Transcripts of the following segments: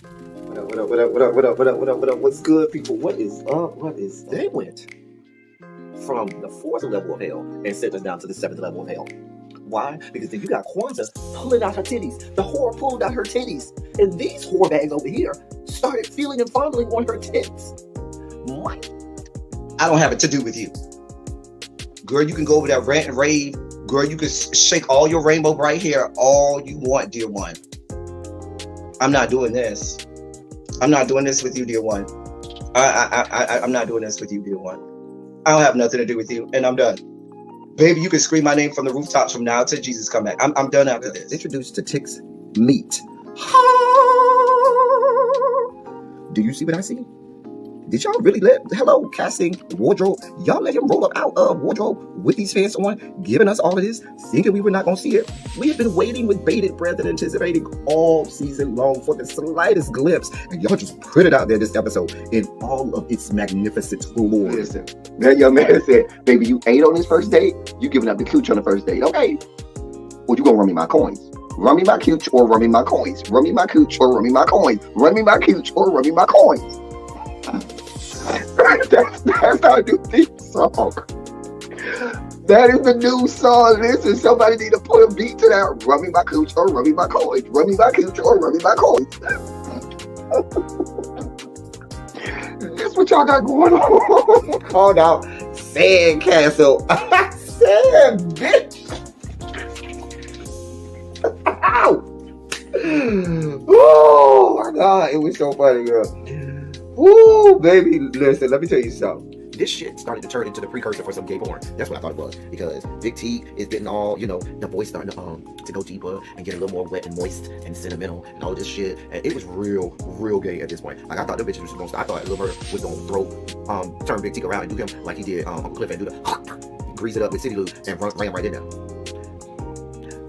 What up, what up, what up, what up, what up, what up, what up, what up? What's good, people? What is up? What is they went from the fourth level of hell and sent us down to the seventh level of hell. Why? Because then you got Kwanzaa pulling out her titties. The whore pulled out her titties. And these whore bags over here started feeling and fondling on her tits. What? I don't have it to do with you. Girl, you can go over there, rant and rave. Girl, you can shake all your rainbow bright hair all you want, dear one. I'm not doing this. I'm not doing this with you, dear one. I'm not doing this with you, dear one. I don't have nothing to do with you, and I'm done. Baby, you can scream my name from the rooftops from now till Jesus come back. I'm done after this. Introduced to Tick's meat. Do you see what I see? Did y'all really hello, casting, wardrobe, y'all let him roll up out of wardrobe with these fans on, giving us all of this, thinking we were not going to see it? We have been waiting with bated breath and anticipating all season long for the slightest glimpse, and y'all just put it out there this episode in all of its magnificent glory. Listen, that young man said, baby, you ate on this first date, you giving up the cooch on the first date, okay? Well, you gonna run me my coins. Run me my cooch or run me my coins. Run me my cooch or run me my coins. Run me my cooch or run me my coins. That's how I do this song. That is the new song. Listen, somebody need to put a beat to that. Run me my cooch or run me my coins. Run me my cooch or run me my coins. That's what y'all got going on. Called out Sandcastle. Sand, bitch. Ow. Oh my God, it was so funny, girl. Ooh, baby, listen, let me tell you something. This shit started to turn into the precursor for some gay porn. That's what I thought it was. Because Big T is getting all, the voice starting to go deeper and get a little more wet and moist and sentimental and all this shit. And it was real gay at this point. Like, I thought the bitches was gonna stop. I thought Lil Bird was gonna turn Big T around and do him like he did Uncle Cliff and do the grease it up with City Lou and ran right in there.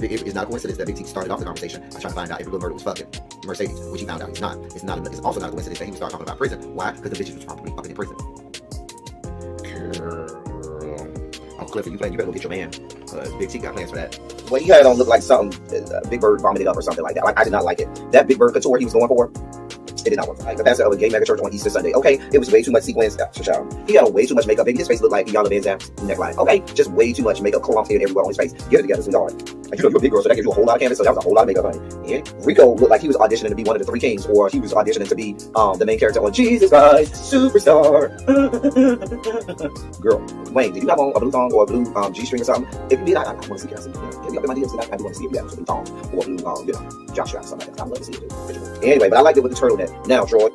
It's not a coincidence that Big T started off the conversation by trying to find out if Lil Murder was fucking Mercedes, which he found out he's not. It's also not a coincidence that he would start talking about prison. Why? Because the bitches was probably up in prison. Uncle Cliff, you better go get your man. Big T got plans for that. Well, he had it on look like something Big Bird vomited up or something like that. Like, I did not like it. That Big Bird couture he was going for, it did not work. Like the pastor of a gay mega church on Easter Sunday. Okay, it was way too much sequins. He had way too much makeup. Baby, his face looked like Yala Van Zap's neckline. Okay, just way too much makeup clumped in everywhere on his face. Get it together, sweetheart. Like, you're a big girl, so that gives you a whole lot of canvas. So that was a whole lot of makeup, honey. And Rico looked like he was auditioning to be one of the three kings, or he was auditioning to be the main character on Jesus Christ Superstar. Girl, Wayne, did you have on a blue thong or a blue G-string or something? If you did, I want to see it. Hit me up in my DMs. I do want to see if you have a blue thong or a blue, Joshua or something like that. I'd love to see it too. Anyway, but I liked it with the turtleneck. Now, Troy.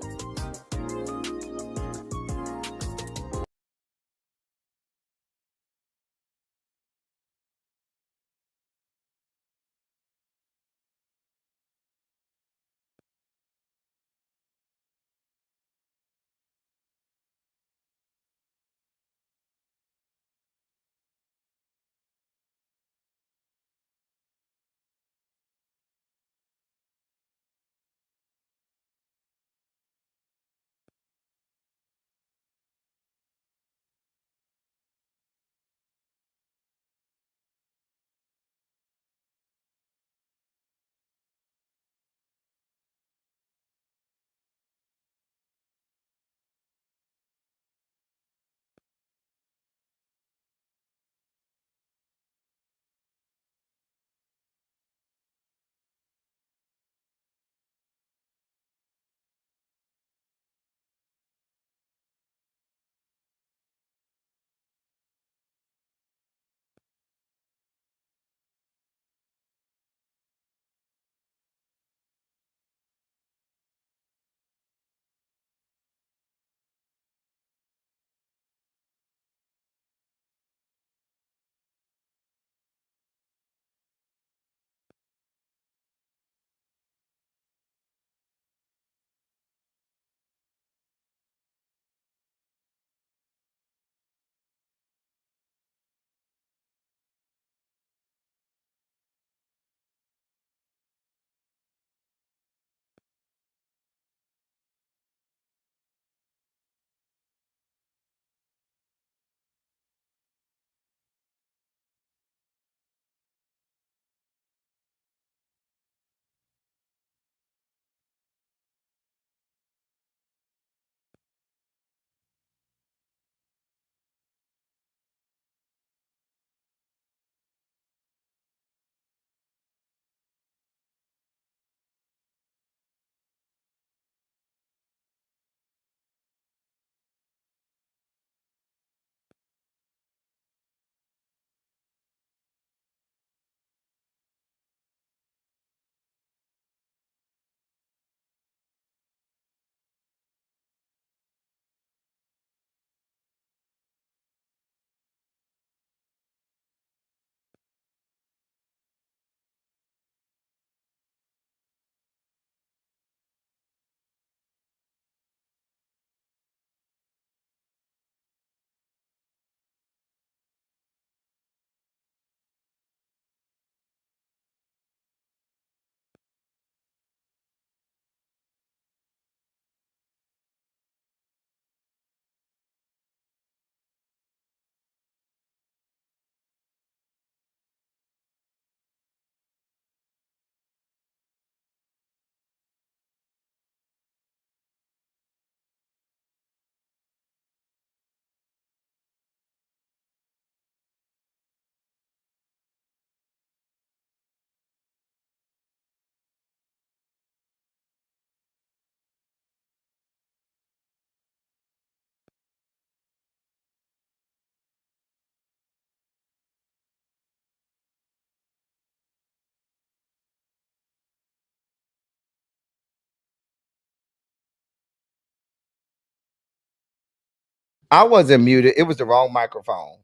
I wasn't muted. It was the wrong microphone.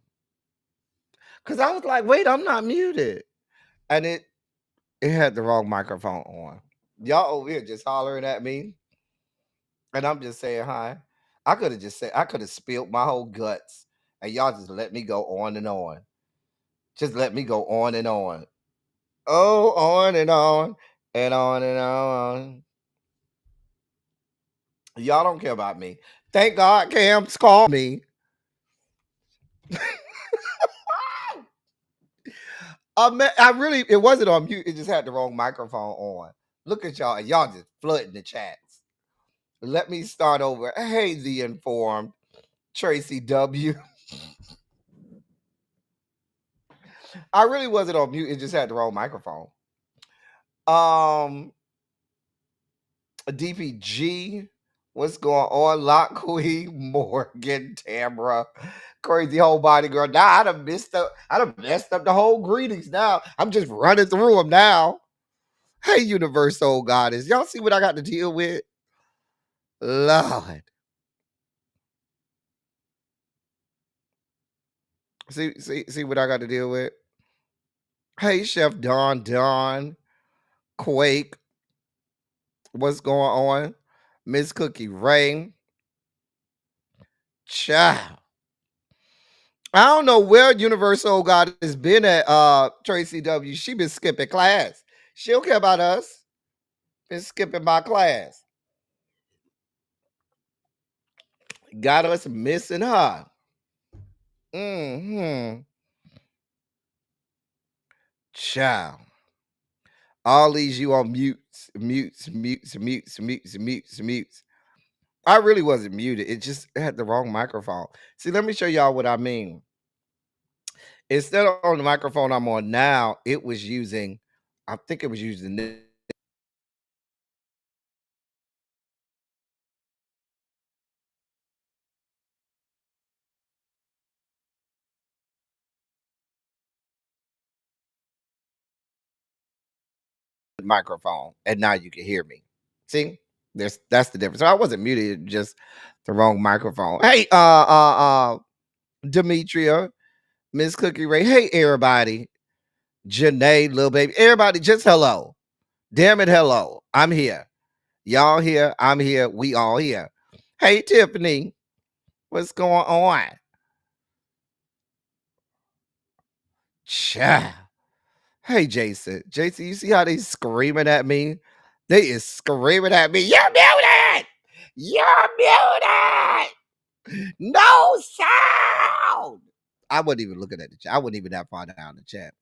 Cause I was like, wait, I'm not muted. And it had the wrong microphone on. Y'all over here just hollering at me. And I'm just saying hi. I could have just said I could have spilled my whole guts. And y'all just let me go on and on. Just let me go on and on. Oh, on and on and on and on. Y'all don't care about me. Thank God Cam's called me. I really, it wasn't on mute. It just had the wrong microphone on. Look at y'all. And y'all just flooding the chats. Let me start over. Hey, the informed Tracy W. I really wasn't on mute. It just had the wrong microphone. DPG, what's going on? Lockquee, Morgan, Tamra, crazy whole body girl. Now I done messed up the whole greetings. Now I'm just running through them now. Hey, universal goddess, y'all see what I got to deal with? Lord, see what I got to deal with. Hey, Chef Don, Quake, what's going on? Miss Cookie Ray, child. I don't know where Universal God has been at, Tracy W. She been skipping class. She don't care about us. Been skipping my class. Got us missing her. Mm-hmm. Child. All these you on mutes. I really wasn't muted. It just had the wrong microphone. See, let me show y'all what I mean. Instead of on the microphone I'm on now, it was using, I think it was using this microphone, and now you can hear me. See, that's the difference. So I wasn't muted, just the wrong microphone. Hey, Demetria, Miss Cookie Ray. Hey, everybody. Janae, little baby. Everybody, just hello. Damn it, hello. I'm here. Y'all here. I'm here. We all here. Hey, Tiffany. What's going on? Child. Hey, Jason. Jason, you see how they screaming at me? They is screaming at me. You're muted! You're muted! No sound! I wasn't even looking at the chat. I wasn't even that far down the chat.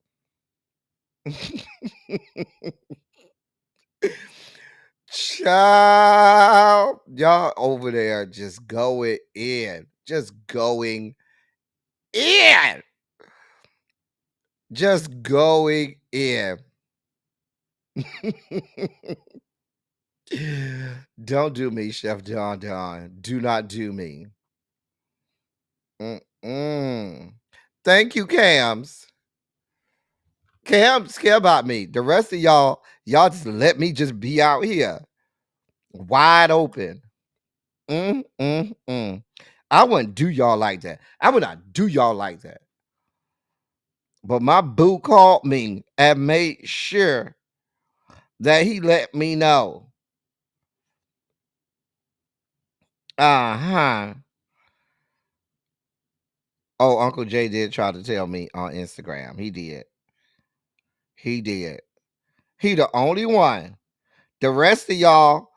Child, y'all over there just going in. Just going in. Just going in. Don't do me, Chef Don. Do not do me. Thank you, Cams. Cams care about me. The rest of y'all just let me just be out here. Wide open. I wouldn't do y'all like that. I would not do y'all like that. But my boo called me and made sure that he let me know. Uh-huh. Oh, Uncle Jay did try to tell me on Instagram. He did. He did. He the only one. The rest of y'all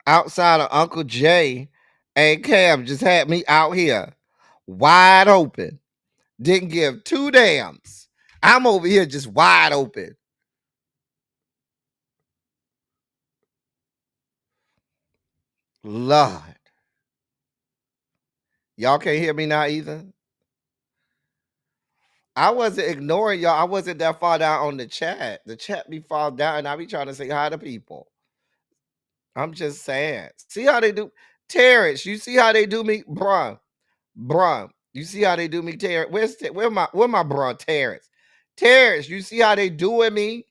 outside of Uncle Jay and Cam just had me out here wide open. Didn't give two damns. I'm over here just wide open. Lord. Y'all can't hear me now either? I wasn't ignoring y'all. I wasn't that far down on the chat. The chat be far down and I be trying to say hi to people. I'm just saying. See how they do? Terrence, you see how they do me? Bruh. You see how they do me, Terrence? Where my bruh Terrence? Terrence, you see how they doing me?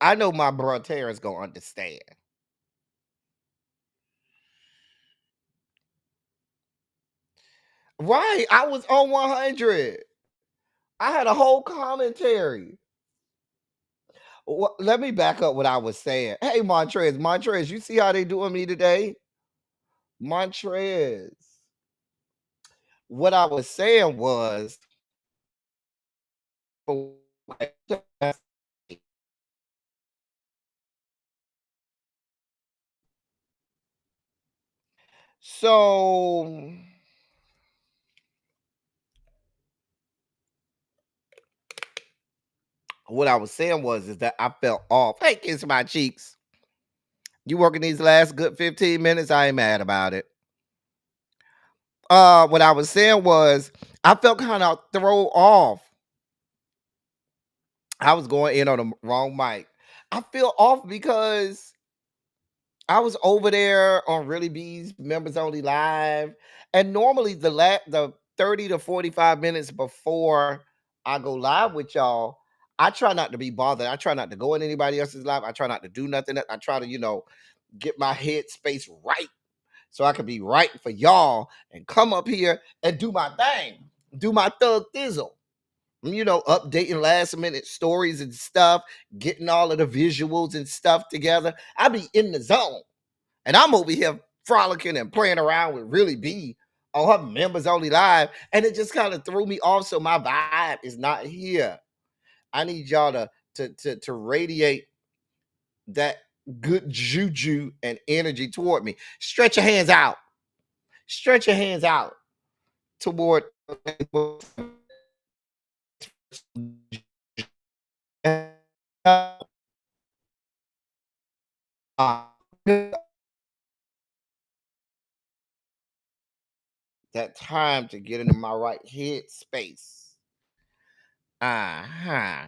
I know my bruh Terrence gonna understand. Right. I was on 100. I had a whole commentary. Let me back up what I was saying. Hey, Montrez, you see how they doing me today? Montrez. What I was saying was, so what I was saying was is that I felt off. Hey, kiss my cheeks. You working these last good 15 minutes? I ain't mad about it. What I was saying was I felt kind of thrown off. I was going in on the wrong mic. I feel off because I was over there on Really B's Members Only Live, and normally the 30 to 45 minutes before I go live with y'all, I try not to be bothered. I try not to go in anybody else's live. I try not to do nothing. I try to, get my head space right so I can be right for y'all and come up here and do my thing, do my thug thizzle. Updating last minute stories and stuff, getting all of the visuals and stuff together. I be in the zone. And I'm over here frolicking and playing around with Really B on her Members Only Live. And it just kind of threw me off. So my vibe is not here. I need y'all to radiate that good juju and energy toward me. Stretch your hands out. Stretch your hands out toward that time to get into my right head space. Uh-huh.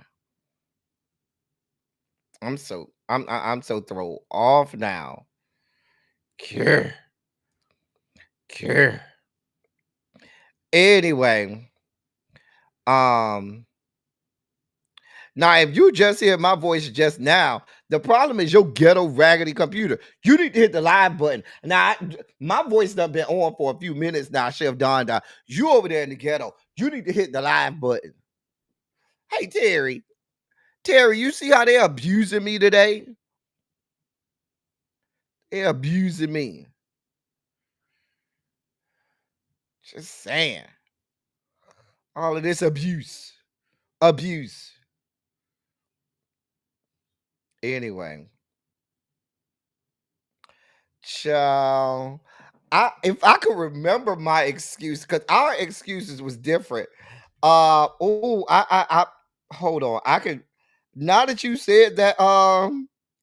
I'm so thrown off now. Care. Anyway, now if you just hear my voice just now, the problem is your ghetto raggedy computer. You need to hit the live button. Now, my voice done been on for a few minutes now, Chef Don. You over there in the ghetto. You need to hit the live button. Hey, Terry, you see how they're abusing me today? They're abusing me. Just saying. All of this abuse. Anyway. Child. If I could remember my excuse, because our excuses was different. I hold on. I could, now that you said that,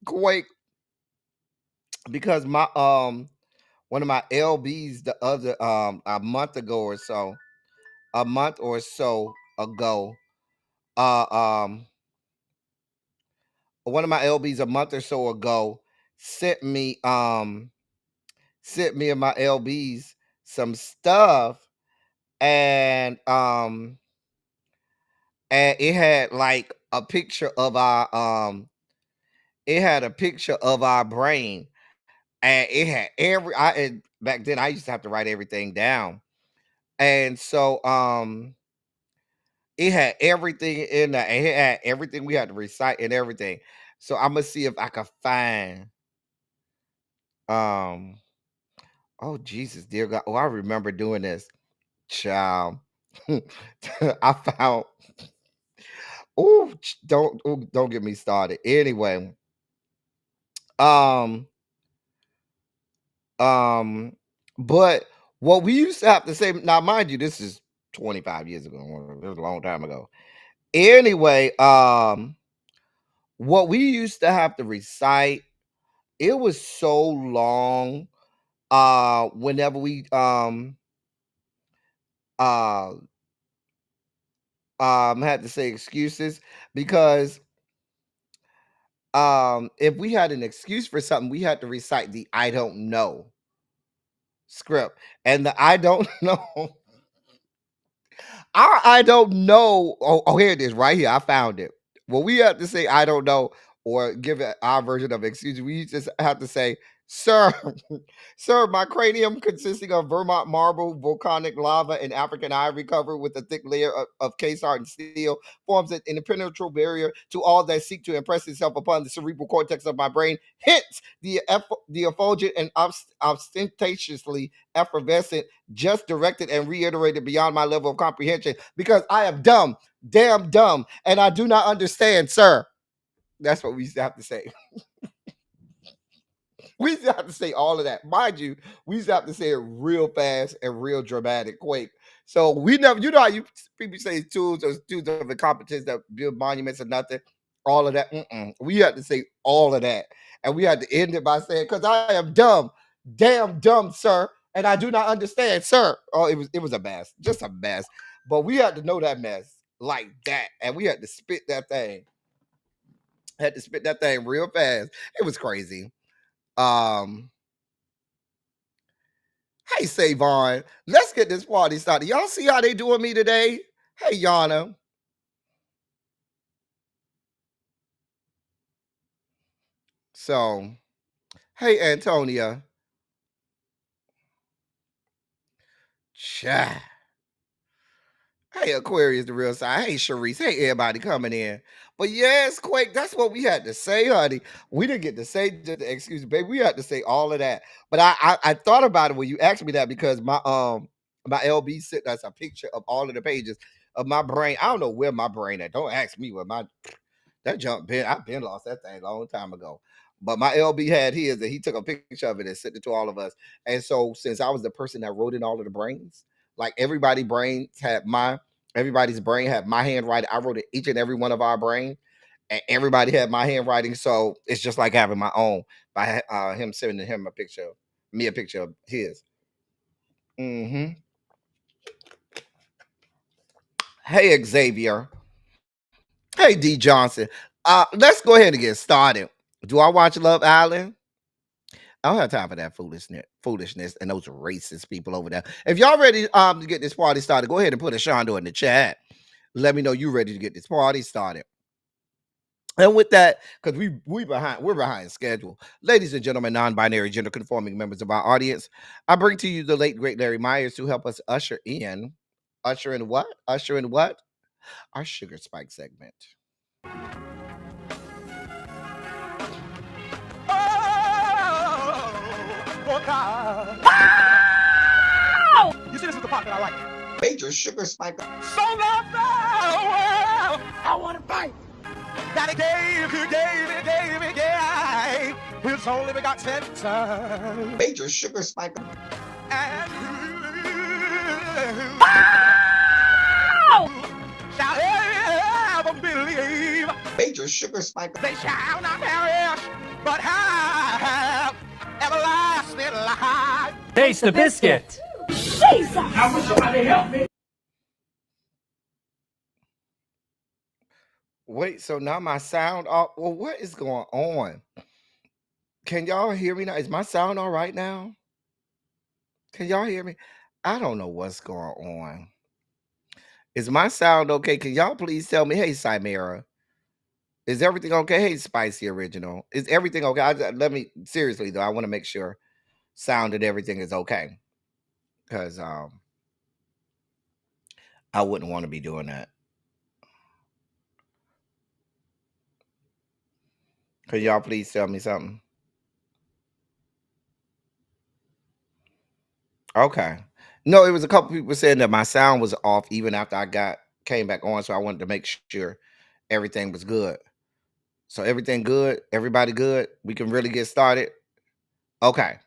Quake, because my one of my LBs the other a month or so ago, one of my LBs a month or so ago sent me and my LBs some stuff, and it had like a picture of our brain, and it had and back then I used to have to write everything down, and so it had everything in there, and it had everything we had to recite and everything. So I'm gonna see if I can find um oh Jesus, dear God. Oh, I remember doing this. Child. I found, don't get me started. Anyway, um, but what we used to have to say, now mind you, this is 25 years ago. It was a long time ago. Anyway, what we used to have to recite, it was so long. Whenever we uh had to say excuses, because if we had an excuse for something, we had to recite the I don't know script. And the I don't know, I don't know. Oh, here it is right here. I found it. Well, we have to say I don't know. or give it our version of excuse. We just have to say, sir, sir, my cranium consisting of Vermont marble, volcanic lava, and African ivory covered with a thick layer of case hardened steel forms an impenetrable barrier to all that seek to impress itself upon the cerebral cortex of my brain. Hence, the effulgent and ostentatiously effervescent, just directed and reiterated beyond my level of comprehension, because I am dumb, damn dumb, and I do not understand, sir. That's what we used to have to say. We used to have to say all of that. Mind you, we used to have to say it real fast and real dramatic, quick. So we never, you know how you people say tools of incompetence that build monuments or nothing, all of that. We had to say all of that. And we had to end it by saying, because I am dumb, damn dumb, sir, and I do not understand, sir. Oh, it was a mess, just a mess. But we had to know that mess like that, and we had to spit that thing. Had to spit that thing real fast. It was crazy. Hey, Savon, let's get this party started. Y'all see how they doing me today? Hey, Yana. So, hey, Antonia. Cha. Hey, Aquarius, the real side. Hey, Sharice. Hey, everybody coming in. But yes, Quake, that's what we had to say, honey. We didn't get to say just the excuse, baby. We had to say all of that. But I thought about it when you asked me that, because my LB sent us a picture of all of the pages of my brain. I don't know where my brain at. Don't ask me where that junk been. I've been lost that thing a long time ago. But my LB had his, and he took a picture of it and sent it to all of us. And so, since I was the person that wrote in all of the brains, like everybody's brain had my handwriting. I wrote it each and every one of our brain, and everybody had my handwriting. So it's just like having my own by him sending him a picture of his. Hey, Xavier. Hey, D Johnson. Let's go ahead and get started. Do I watch Love Island? I don't have time for that foolishness and those racist people over there. If y'all ready to get this party started, go ahead and put a Shondo in the chat. Let me know you ready to get this party started. And with that, because we're behind schedule. Ladies and gentlemen, non-binary, gender-conforming members of our audience, I bring to you the late, great Larry Myers to help us usher in what? Our Sugar Spike segment. Oh, God. Wow! You see, this is the part that I like. Major Sugar Spike. So love the world. I want to fight. That he gave his only begotten son. Major Sugar Spike. And wow! Shall ever believe. Major Sugar Spike. They shall not perish, but have everlasting life. Taste the biscuit. Jesus! I wish somebody help me. Wait, so now my sound off. Well, what is going on? Can y'all hear me now? Is my sound all right now? Can y'all hear me? I don't know what's going on. Is my sound okay? Can y'all please tell me? Hey, Chimera. Is everything okay? Hey, Spicy Original. Is everything okay? Seriously though, I want to make sure sound and everything is okay. Because I wouldn't want to be doing that. Could y'all please tell me something? Okay. No, it was a couple people saying that my sound was off even after I came back on, so I wanted to make sure everything was good. So everything good? Everybody good? We can really get started? Okay.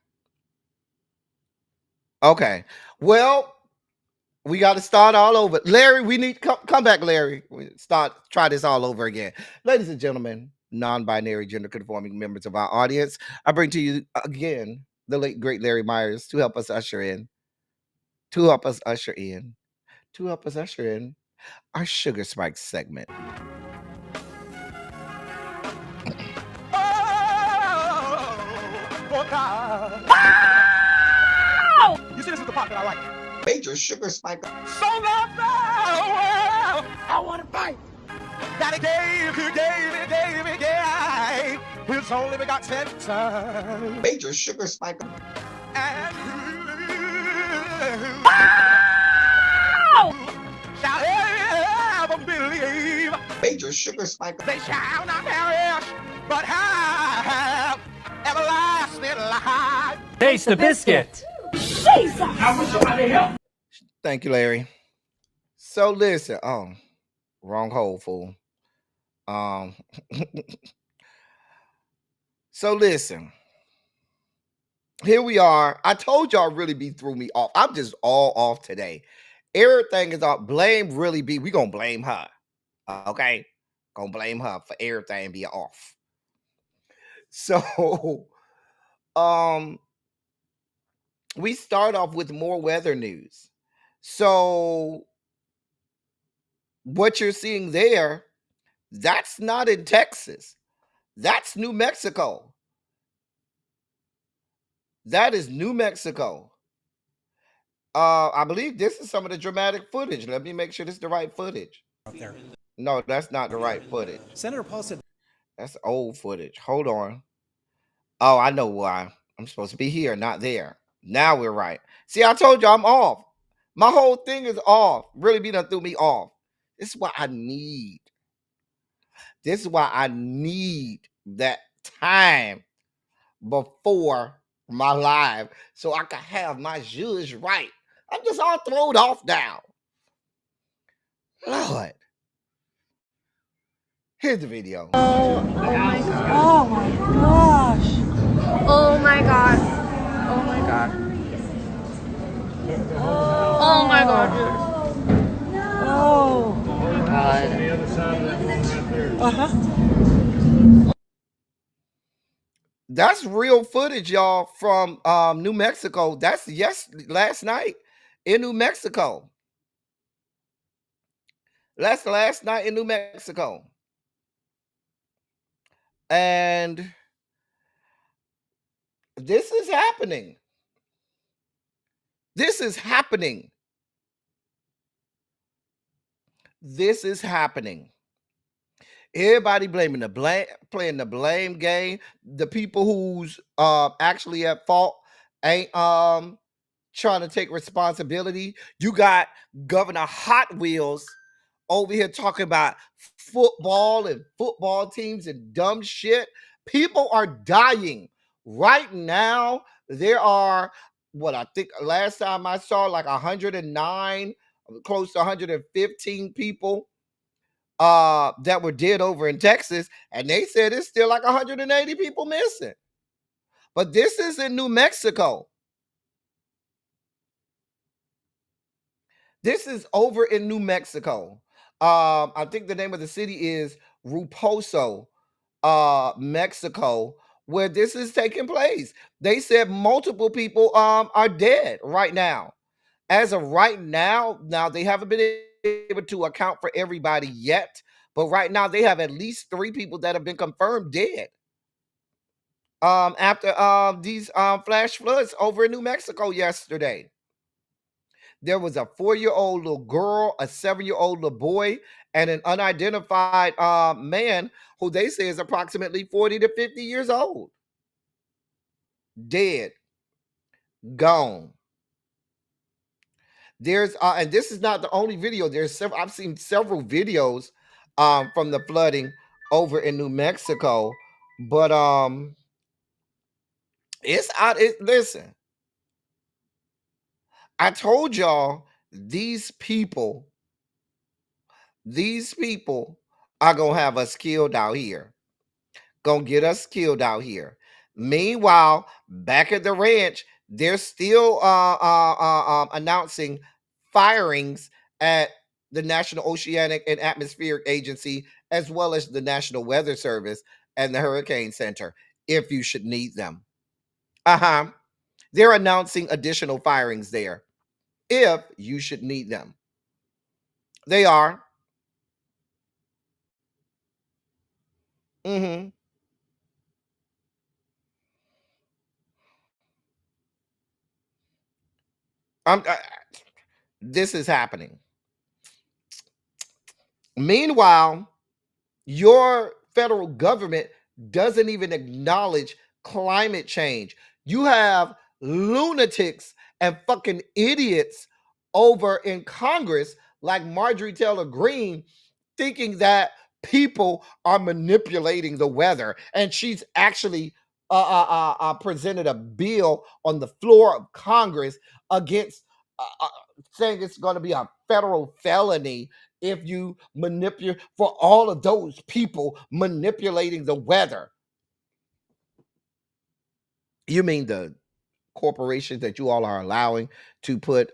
Okay. Well, we got to start all over. Larry, we need come back, Larry. Try this all over again. Ladies and gentlemen, non-binary, gender-conforming members of our audience, I bring to you again the late, great Larry Myers to help us usher in our Sugar Spike segment. Oh, God. Wow! You see, this is the part that I like. Major Sugar Spike. So love the world. I want to fight. That he gave his only begotten son. Major sugar spike. And who shall ever believe Major sugar spike. they shall not perish, but have everlasting life. Taste the biscuit. Thank you, Larry. So listen, wrong hole, fool. So listen. Here we are. I told y'all really be threw me off. I'm just all off today. Everything is off. Blame really be. We gonna blame her. Okay? Gonna blame her for everything being off. So we start off with more weather news. So what you're seeing there, that's not in Texas. That's New Mexico. That is New Mexico. I believe this is some of the dramatic footage. Let me make sure this is the right footage. There. No, that's not the right footage. Senator Paul said That's old footage. Hold on. Oh, I know why. I'm supposed to be here, not there. Now we're right. See, I told you I'm off. My whole thing is off. Really be done threw me off. This is what I need. This is why I need that time before my live so I can have my judge right. I'm just all thrown off now. Lord. Here's the video. Oh my gosh. Oh my god. Oh my god. Oh my god, dude. Oh my god. That's real footage, y'all, from New Mexico. That's last night in New Mexico. That's last night in New Mexico. And this is happening. This is happening. This is happening. Everybody playing the blame game. The people who's actually at fault ain't trying to take responsibility. You got Governor Hot Wheels over here talking about football and football teams and dumb shit. People are dying right now. There are what I think last time I saw like 109, close to 115 people that were dead over in Texas, and they said it's still like 180 people missing. But this is in New Mexico. This is over in New Mexico. I think the name of the city is Ruposo, Mexico, where this is taking place. They said multiple people are dead right now. As of right now, they haven't been able to account for everybody yet, but right now they have at least 3 people that have been confirmed dead. After these flash floods over in New Mexico yesterday. There was a 4-year-old little girl, a 7-year-old little boy, and an unidentified man who they say is approximately 40 to 50 years old. Dead. Gone. There's and this is not the only video. There's several. I've seen several videos from the flooding over in New Mexico, but it's out. Listen, I told y'all these people are gonna have us killed out here. Gonna get us killed out here. Meanwhile, back at the ranch, they're still announcing firings at the National Oceanic and Atmospheric Agency, as well as the National Weather Service and the Hurricane Center, if you should need them. They're announcing additional firings there, if you should need them. They are. This is happening. Meanwhile, your federal government doesn't even acknowledge climate change. You have lunatics and fucking idiots over in Congress like Marjorie Taylor Greene thinking that people are manipulating the weather. And she's actually presented a bill on the floor of Congress against saying it's going to be a federal felony if you manipulate for all of those people manipulating the weather. You mean the corporations that you all are allowing to put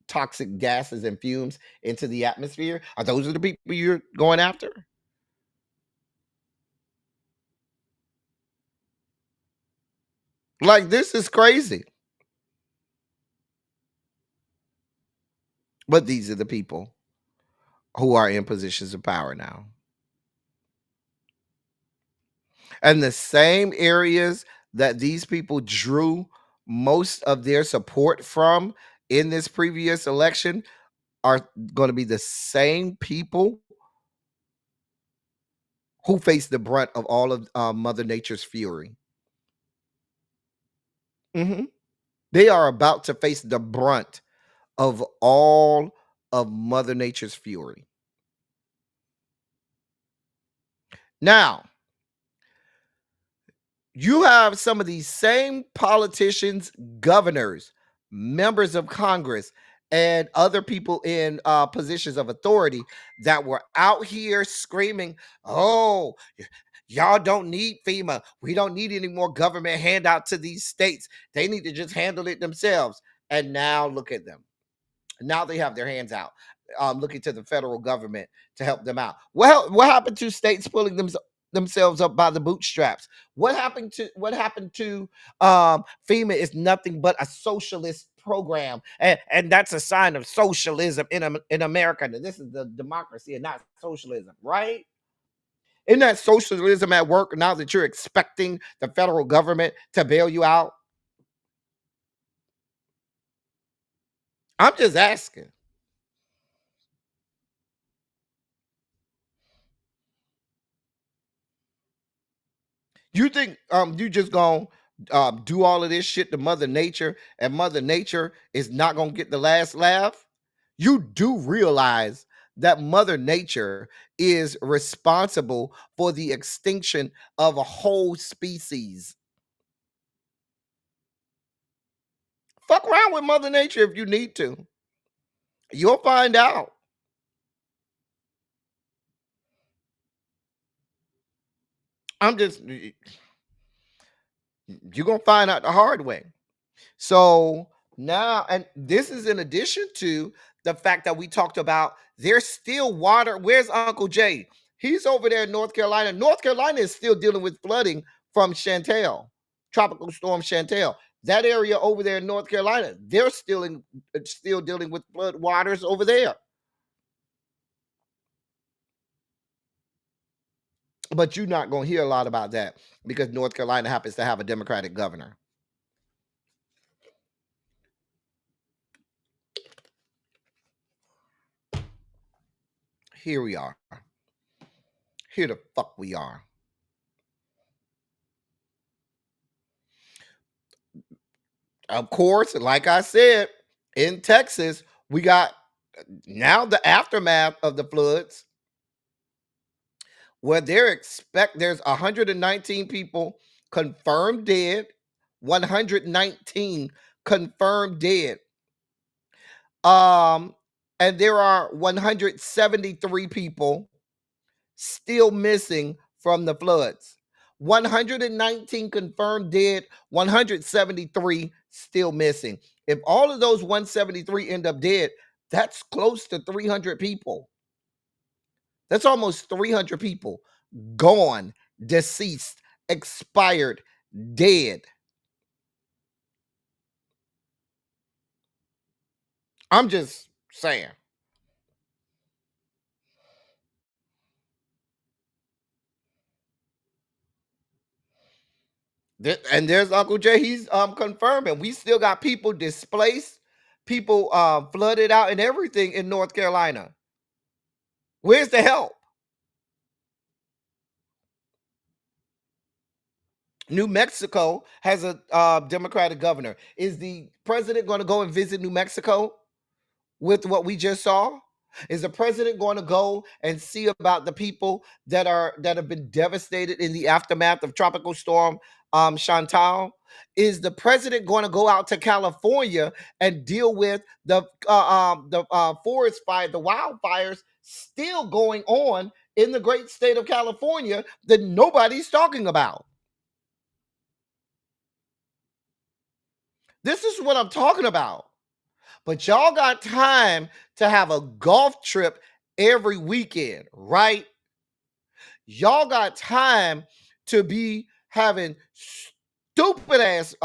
toxic gases and fumes into the atmosphere? Are those the people you're going after? Like, this is crazy. But these are the people who are in positions of power now. And the same areas that these people drew most of their support from in this previous election are going to be the same people who face the brunt of all of Mother Nature's fury. They are about to face the brunt of all of Mother Nature's fury. Now, you have some of these same politicians, governors, members of Congress, and other people in positions of authority that were out here screaming, oh, y'all don't need FEMA. We don't need any more government handout to these states. They need to just handle it themselves. And now look at them. Now they have their hands out, looking to the federal government to help them out. Well, what happened to states pulling themselves up by the bootstraps? What happened to FEMA is nothing but a socialist program, and that's a sign of socialism in America. Now, this is the democracy and not socialism, right? Isn't that socialism at work now that you're expecting the federal government to bail you out? I'm just asking. You think you just gonna do all of this shit to Mother Nature and Mother Nature is not gonna get the last laugh? You do realize that Mother Nature is responsible for the extinction of a whole species. Fuck around with Mother Nature if you need to. You'll find out. I'm just you're gonna find out the hard way. So now, and this is in addition to the fact that we talked about there's still water. Where's Uncle Jay? He's over there in North Carolina. North Carolina is still dealing with flooding from Chantel, Tropical Storm Chantel. That area over there in North Carolina, they're still dealing with flood waters over there. But you're not going to hear a lot about that because North Carolina happens to have a Democratic governor. Here we are. Here the fuck we are. Of course, like I said, in Texas, we got now the aftermath of the floods where there's 119 people confirmed dead, 119 confirmed dead. And there are 173 people still missing from the floods. 119 confirmed dead, 173 still missing. If all of those 173 end up dead, that's close to 300 people. That's almost 300 people gone, deceased, expired, dead. I'm just saying. And there's Uncle Jay. He's confirming we still got people displaced, people flooded out and everything in North Carolina. Where's the help? New Mexico has a Democratic governor. Is the president going to go and visit New Mexico with what we just saw? Is the president going to go and see about the people that have been devastated in the aftermath of Tropical Storm Chantal? Is the president going to go out to California and deal with the forest fire, the wildfires still going on in the great state of California that nobody's talking about? This is what I'm talking about. But y'all got time to have a golf trip every weekend, right? Y'all got time to be having stupid ass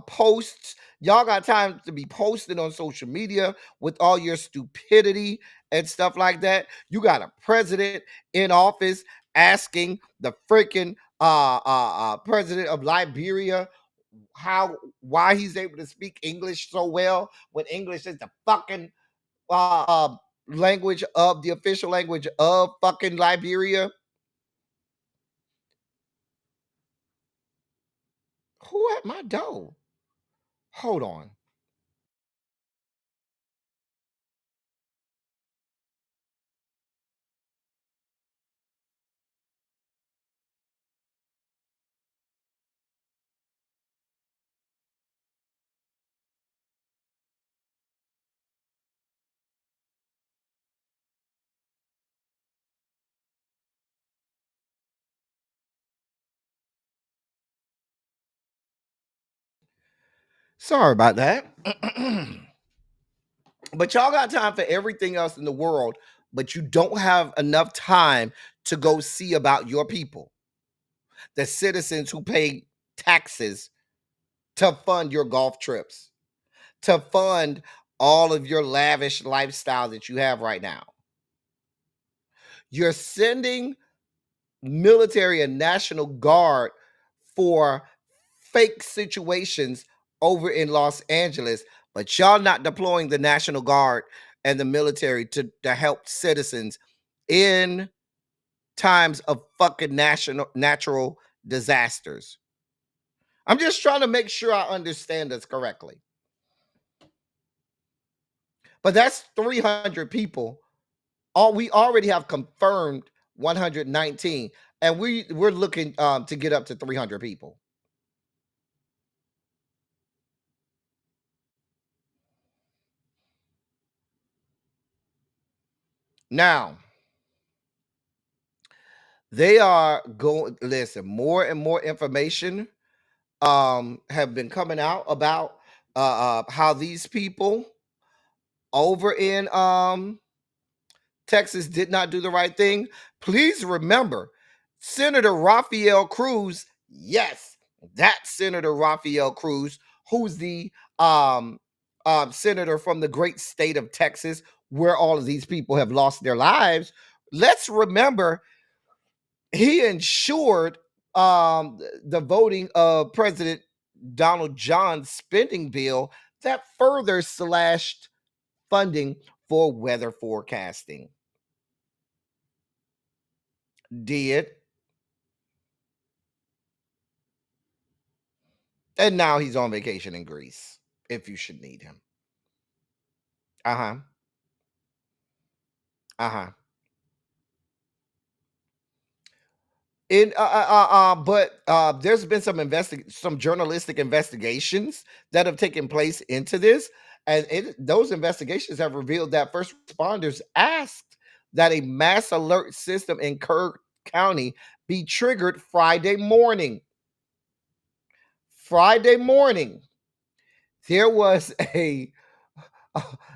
posts. Y'all got time to be posting on social media with all your stupidity and stuff like that. You got a president in office asking the freaking president of Liberia why he's able to speak English so well when English is the fucking language of the official language of fucking Liberia. Who at my door? Hold on. Sorry about that. But y'all got time for everything else in the world, but you don't have enough time to go see about your people, the citizens who pay taxes to fund your golf trips, to fund all of your lavish lifestyle that you have right now. You're sending military and National Guard for fake situations over in Los Angeles, but y'all not deploying the National Guard and the military to help citizens in times of fucking natural disasters. I'm just trying to make sure I understand this correctly. But that's 300 people. We already have confirmed 119, and we're looking to get up to 300 people. Now, they are going, listen, more and more information have been coming out about how these people over in Texas did not do the right thing. Please remember, Senator Rafael Cruz, yes, that Senator Rafael Cruz, who's the senator from the great state of Texas, where all of these people have lost their lives. Let's remember, he ensured the voting of President Donald John's spending bill that further slashed funding for weather forecasting. Did. And now he's on vacation in Greece, if you should need him. Uh-huh. Uh-huh. But there's been some journalistic investigations that have taken place into this, and those investigations have revealed that first responders asked that a mass alert system in Kerr County be triggered Friday morning. Friday morning, there was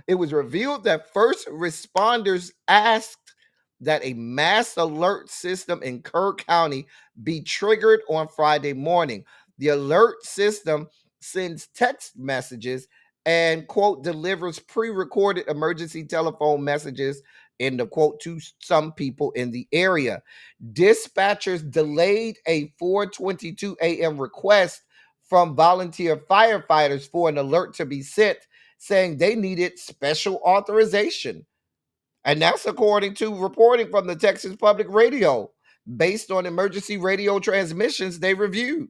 it was revealed that first responders asked that a mass alert system in Kerr County be triggered on Friday morning. The alert system sends text messages and, quote, delivers pre-recorded emergency telephone messages, end of quote, to some people in the area. Dispatchers delayed a 4:22 a.m. request from volunteer firefighters for an alert to be sent, saying they needed special authorization. And that's according to reporting from the Texas Public Radio. based on emergency radio transmissions they reviewed.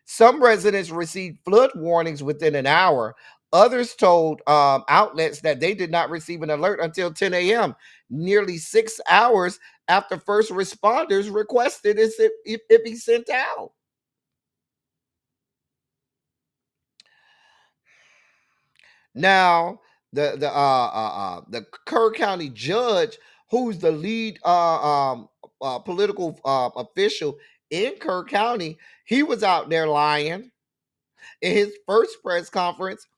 Some residents received flood warnings within an hour. Others told outlets that they did not receive an alert until 10 a.m., nearly 6 hours after first responders requested it be sent out. Now, the Kerr County judge, who's the lead political official in Kerr County, he was out there lying in his first press conference.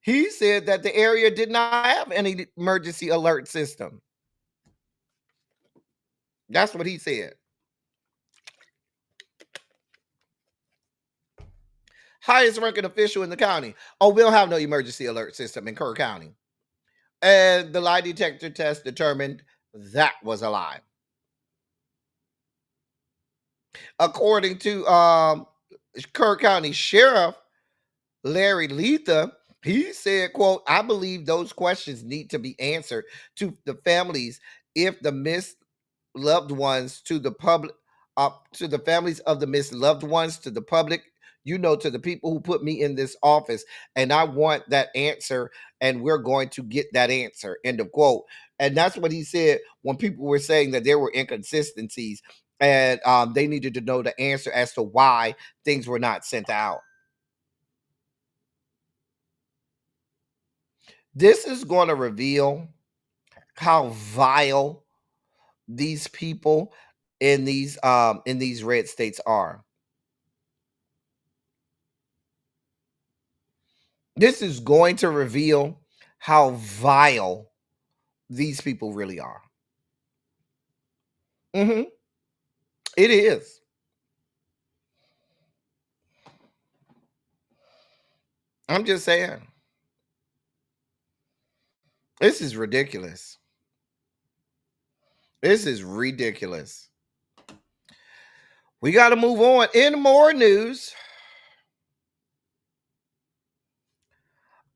He said that the area did not have any emergency alert system. That's what he said. Highest ranking official in the county. Oh, we don't have no emergency alert system in Kerr County. And the lie detector test determined that was a lie. According to Kerr County Sheriff Larry Letha, he said, quote, I believe those questions need to be answered to the families if the missed loved ones, to the public, to the families of the missed loved ones, to the public, to the people who put me in this office. And I want that answer, and we're going to get that answer, end of quote. And that's what he said when people were saying that there were inconsistencies and they needed to know the answer as to why things were not sent out. This is going to reveal how vile these people in these red states are. This is going to reveal how vile these people really are. It is. I'm just saying. This is ridiculous. This is ridiculous. We got to move on. In more news,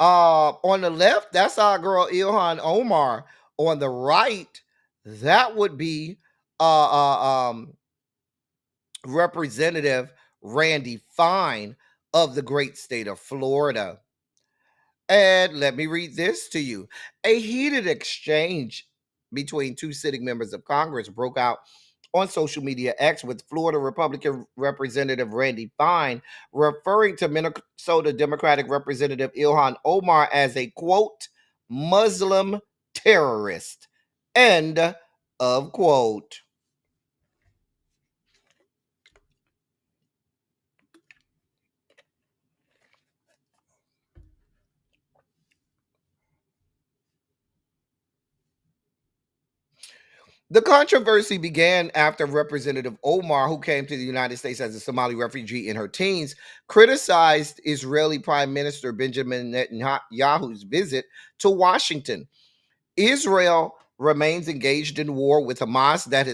on the left, that's our girl Ilhan Omar. On the right, that would be Representative Randy Fine of the great state of Florida. And let me read this to you. A heated exchange between two sitting members of Congress broke out on social media X, with Florida Republican Representative Randy Fine referring to Minnesota Democratic Representative Ilhan Omar as a, quote, Muslim terrorist, end of quote. The controversy began after Representative Omar, who came to the United States as a Somali refugee in her teens, criticized Israeli Prime Minister Benjamin Netanyahu's visit to Washington. Israel remains engaged in war with Hamas that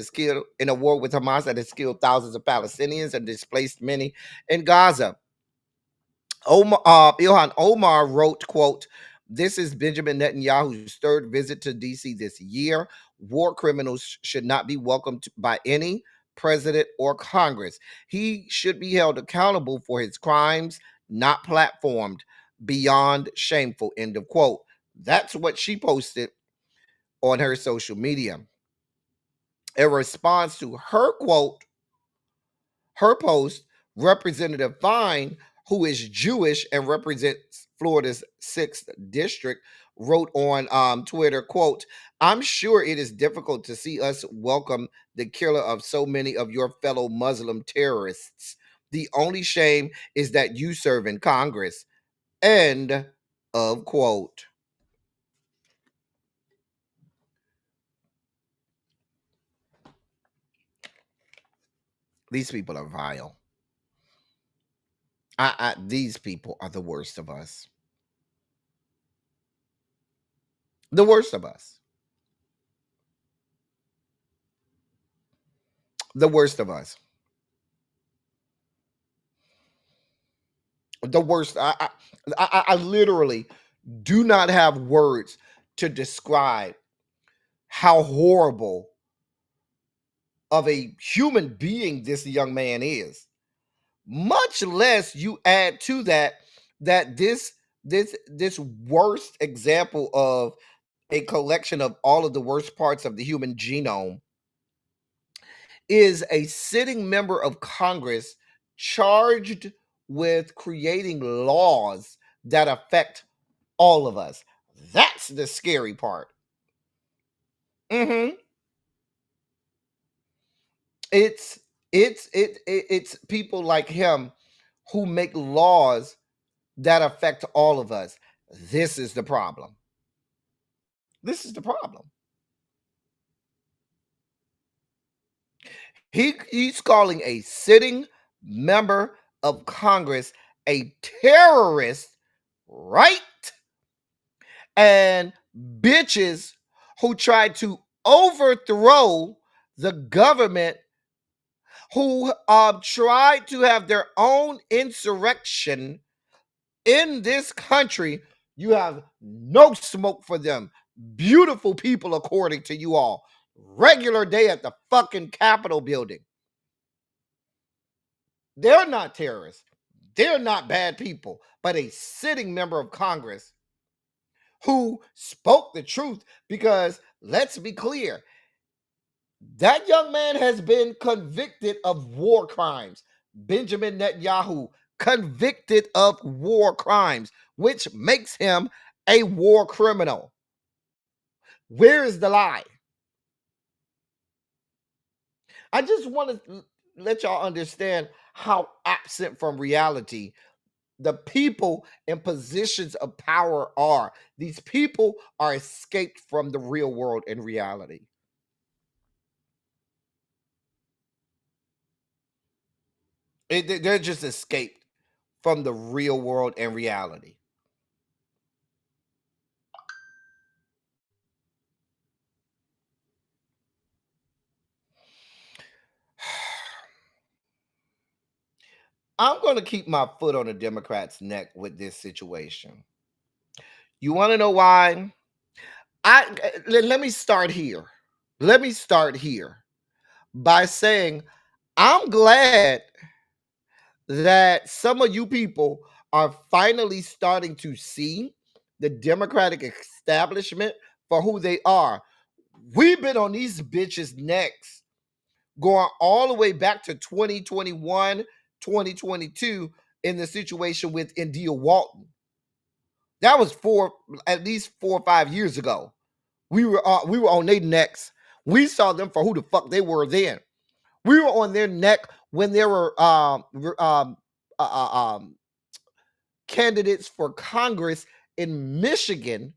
has killed thousands of Palestinians and displaced many in Gaza. Ilhan Omar wrote, quote, this is Benjamin Netanyahu's third visit to D.C. this year. War criminals should not be welcomed by any president or Congress. He should be held accountable for his crimes, not platformed. Beyond shameful, end of quote. That's what she posted on her social media. In response to her quote, her post, Representative Fine, who is Jewish and represents Florida's 6th district, wrote on Twitter, quote, I'm sure it is difficult to see us welcome the killer of so many of your fellow Muslim terrorists. The only shame is that you serve in Congress, end of quote. These people are vile. These people are the worst of us. The worst of us. The worst of us. The worst. I literally do not have words to describe how horrible of a human being this young man is. Much less you add to that this worst example of a collection of all of the worst parts of the human genome is a sitting member of Congress charged with creating laws that affect all of us. That's the scary part. Mm-hmm. It's people like him who make laws that affect all of us. This is the problem. This is the problem. He's calling a sitting member of Congress a terrorist, right? And bitches who tried to overthrow the government, who tried to have their own insurrection in this country, you have no smoke for them. Beautiful people, according to you all. Regular day at the fucking Capitol building. They're not terrorists. They're not bad people, but a sitting member of Congress who spoke the truth, because let's be clear, that young man has been convicted of war crimes. Benjamin Netanyahu, convicted of war crimes, which makes him a war criminal. Where is the lie? I just want to let y'all understand how absent from reality the people in positions of power are. These people are escaped from the real world and reality. They're just escaped from the real world and reality. I'm going to keep my foot on the Democrats' neck with this situation. You want to know why? Let me start here. Let me start here by saying I'm glad that some of you people are finally starting to see the Democratic establishment for who they are. We've been on these bitches' necks going all the way back to 2021, 2022 in the situation with India Walton. That was at least 4 or 5 years ago. We were on their necks. We saw them for who the fuck they were then. We were on their neck when there were candidates for Congress in Michigan,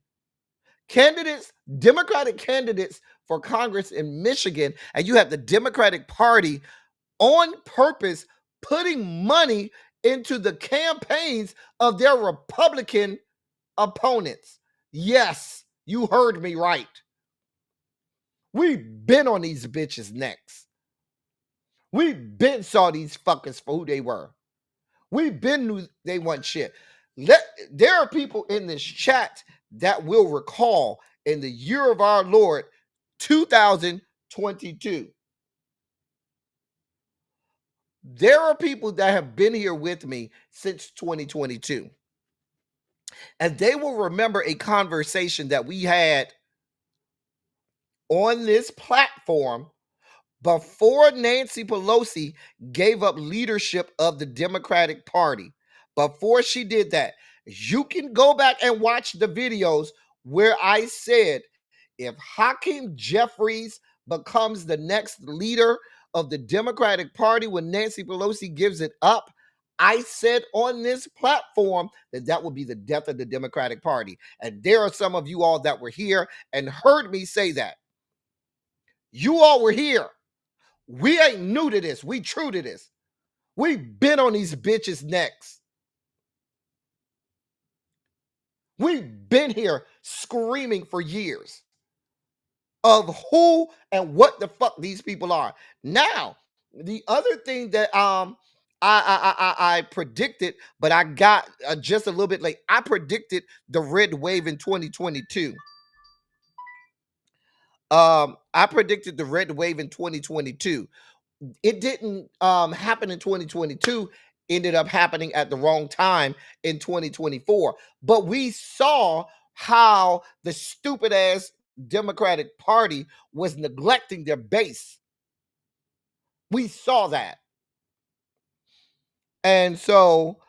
Democratic candidates for Congress in Michigan, and you have the Democratic Party on purpose putting money into the campaigns of their Republican opponents. Yes, you heard me right. We've been on these bitches' necks. We've been saw these fuckers for who they were. We've been knew they want shit. There are people in this chat that will recall in the year of our Lord 2022. There are people that have been here with me since 2022. And they will remember a conversation that we had on this platform before Nancy Pelosi gave up leadership of the Democratic Party. Before she did that, you can go back and watch the videos where I said, if Hakeem Jeffries becomes the next leader of the Democratic Party when Nancy Pelosi gives it up, I said on this platform that would be the death of the Democratic Party. And there are some of you all that were here and heard me say that. You all were here. We ain't new to this. We true to this. We've been on these bitches' necks. We've been here screaming for years of who and what the fuck these people are. Now, the other thing that I predicted, but I got just a little bit late. I predicted the red wave in 2022. I predicted the red wave in 2022. It didn't happen in 2022, ended up happening at the wrong time in 2024. But we saw how the stupid ass Democratic Party was neglecting their base. We saw that. And so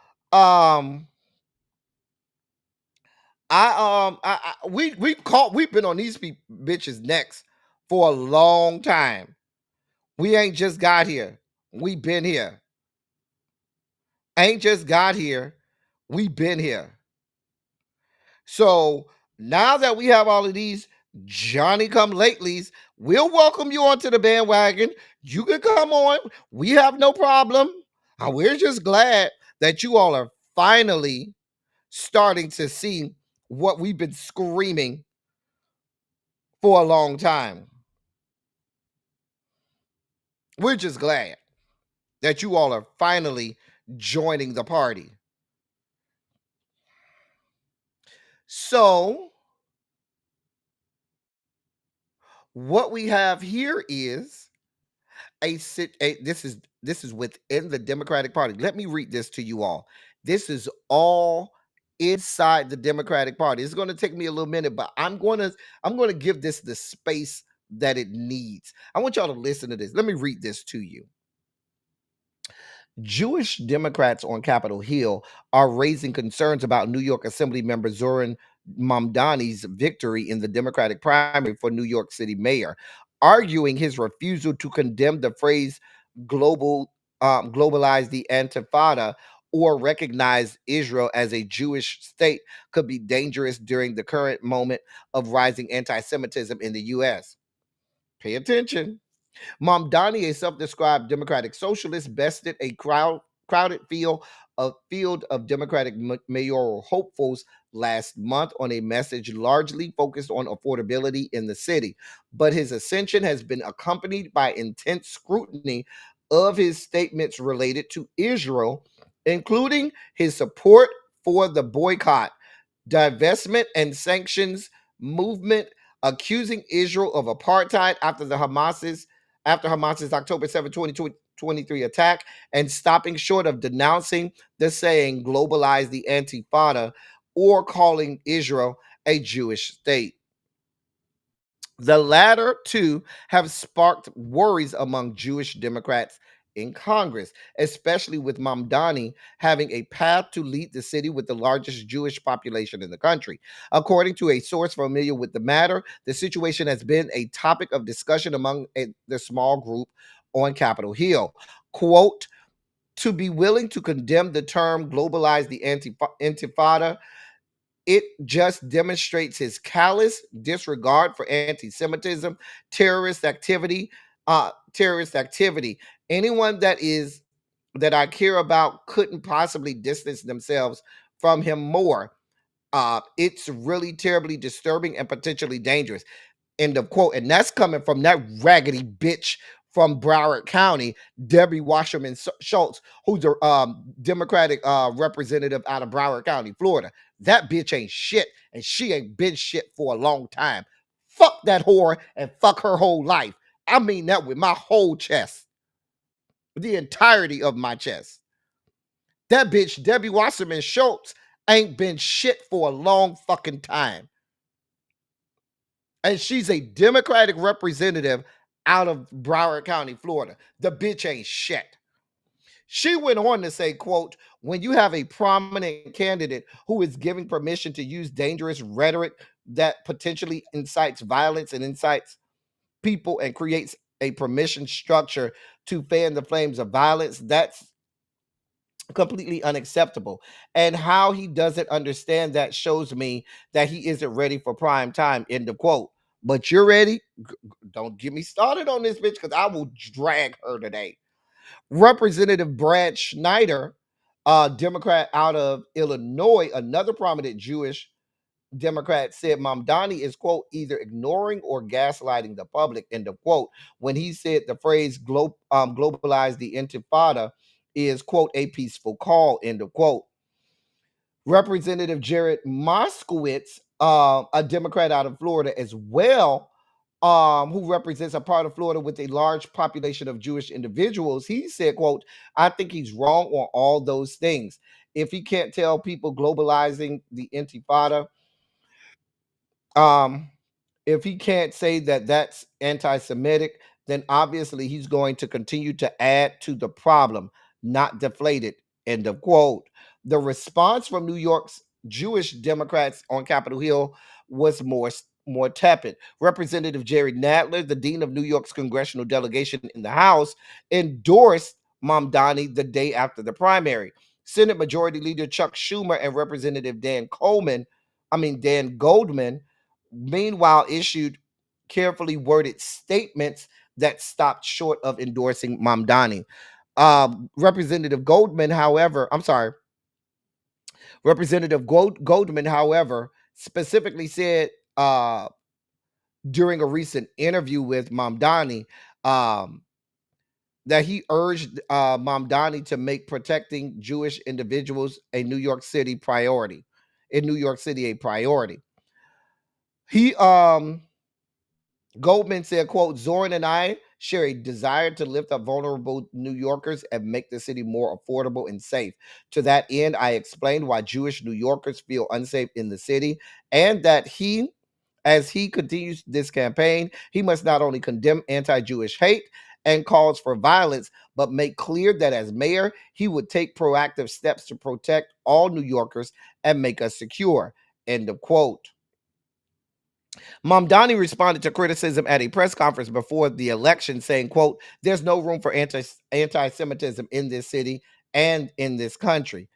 we've been on these bitches' necks for a long time. We ain't just got here. We been here. Ain't just got here. We been here. So now that we have all of these Johnny come latelys, we'll welcome you onto the bandwagon. You can come on. We have no problem. We're just glad that you all are finally starting to see what we've been screaming for a long time. We're just glad that you all are finally joining the party. So what we have here is this is within the Democratic Party. Let me read this to you all. This is all inside the Democratic Party. It's going to take me a little minute, but I'm going to give this the space that it needs. I want y'all to listen to this. Let me read this to you. Jewish Democrats on Capitol Hill are raising concerns about New York Assembly member Zoran Mamdani's victory in the Democratic primary for New York City mayor, arguing his refusal to condemn the phrase globalize the Intifada or recognize Israel as a Jewish state could be dangerous during the current moment of rising anti-Semitism in the U.S. Pay attention. Mamdani, a self-described Democratic socialist, bested a crowded field of Democratic mayoral hopefuls last month on a message largely focused on affordability in the city. But his ascension has been accompanied by intense scrutiny of his statements related to Israel, including his support for the boycott, divestment, and sanctions movement, accusing Israel of apartheid after Hamas's October 7, 2023 attack, and stopping short of denouncing the saying globalize the Intifada or calling Israel a Jewish state. The latter two have sparked worries among Jewish Democrats in Congress, especially with Mamdani having a path to lead the city with the largest Jewish population in the country. According to a source familiar with the matter, the situation has been a topic of discussion among the small group on Capitol Hill. Quote, to be willing to condemn the term globalize the Intifada, it just demonstrates his callous disregard for anti-Semitism, terrorist activity. Anyone that I care about couldn't possibly distance themselves from him more. It's really terribly disturbing and potentially dangerous. End of quote. And that's coming from that raggedy bitch from Broward County, Debbie Wasserman Schultz, who's a Democratic representative out of Broward County, Florida. That bitch ain't shit, and she ain't been shit for a long time. Fuck that whore and fuck her whole life. I mean that with my whole chest. The entirety of my chest. That bitch, Debbie Wasserman Schultz, ain't been shit for a long fucking time. And she's a Democratic representative out of Broward County, Florida. The bitch ain't shit. She went on to say, quote, when you have a prominent candidate who is giving permission to use dangerous rhetoric that potentially incites violence and incites people and creates a permission structure to fan the flames of violence, that's completely unacceptable. And how he doesn't understand that shows me that he isn't ready for prime time, end of quote. But you're ready? Don't get me started on this bitch because I will drag her today. Representative Brad Schneider, Democrat out of Illinois, another prominent Jewish Democrat, said Mamdani is, quote, either ignoring or gaslighting the public, end of quote, when he said the phrase globalize the Intifada is, quote, a peaceful call, end of quote. Representative Jared Moskowitz, a Democrat out of Florida as well, who represents a part of Florida with a large population of Jewish individuals, he said, quote, I think he's wrong on all those things. If he can't tell people globalizing the intifada, um, if he can't say that that's anti-Semitic, then obviously he's going to continue to add to the problem, not deflate it. End of quote. The response from New York's Jewish Democrats on Capitol Hill was more tepid. Representative Jerry Nadler, the dean of New York's congressional delegation in the House, endorsed Mamdani the day after the primary. Senate Majority Leader Chuck Schumer and Representative Dan Goldman, meanwhile, issued carefully worded statements that stopped short of endorsing Mamdani. Representative Goldman, however, Goldman, however, specifically said during a recent interview with Mamdani that he urged Mamdani to make protecting Jewish individuals a New York City priority. He Goldman said, quote, Zoran and I share a desire to lift up vulnerable New Yorkers and make the city more affordable and safe. To that end, I explained why Jewish New Yorkers feel unsafe in the city, and that as he continues this campaign, he must not only condemn anti-Jewish hate and calls for violence, but make clear that as mayor, he would take proactive steps to protect all New Yorkers and make us secure. End of quote. Mamdani responded to criticism at a press conference before the election, saying, quote, there's no room for anti-Semitism in this city and in this country.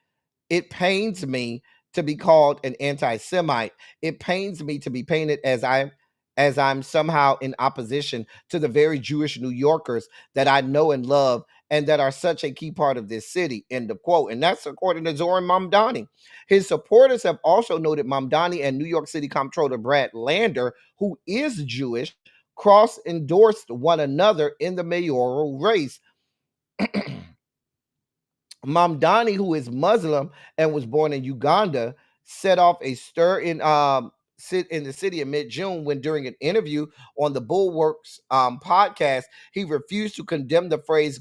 It pains me to be called an anti-Semite. It pains me to be painted as I'm somehow in opposition to the very Jewish New Yorkers that I know and love and that are such a key part of this city, end of quote. And that's according to Zoran Mamdani. His supporters have also noted Mamdani and New York City Comptroller Brad Lander, who is Jewish, cross-endorsed one another in the mayoral race. Mamdani, who is Muslim and was born in Uganda, set off a stir in the city in mid-June when, during an interview on the Bulwark's podcast, he refused to condemn the phrase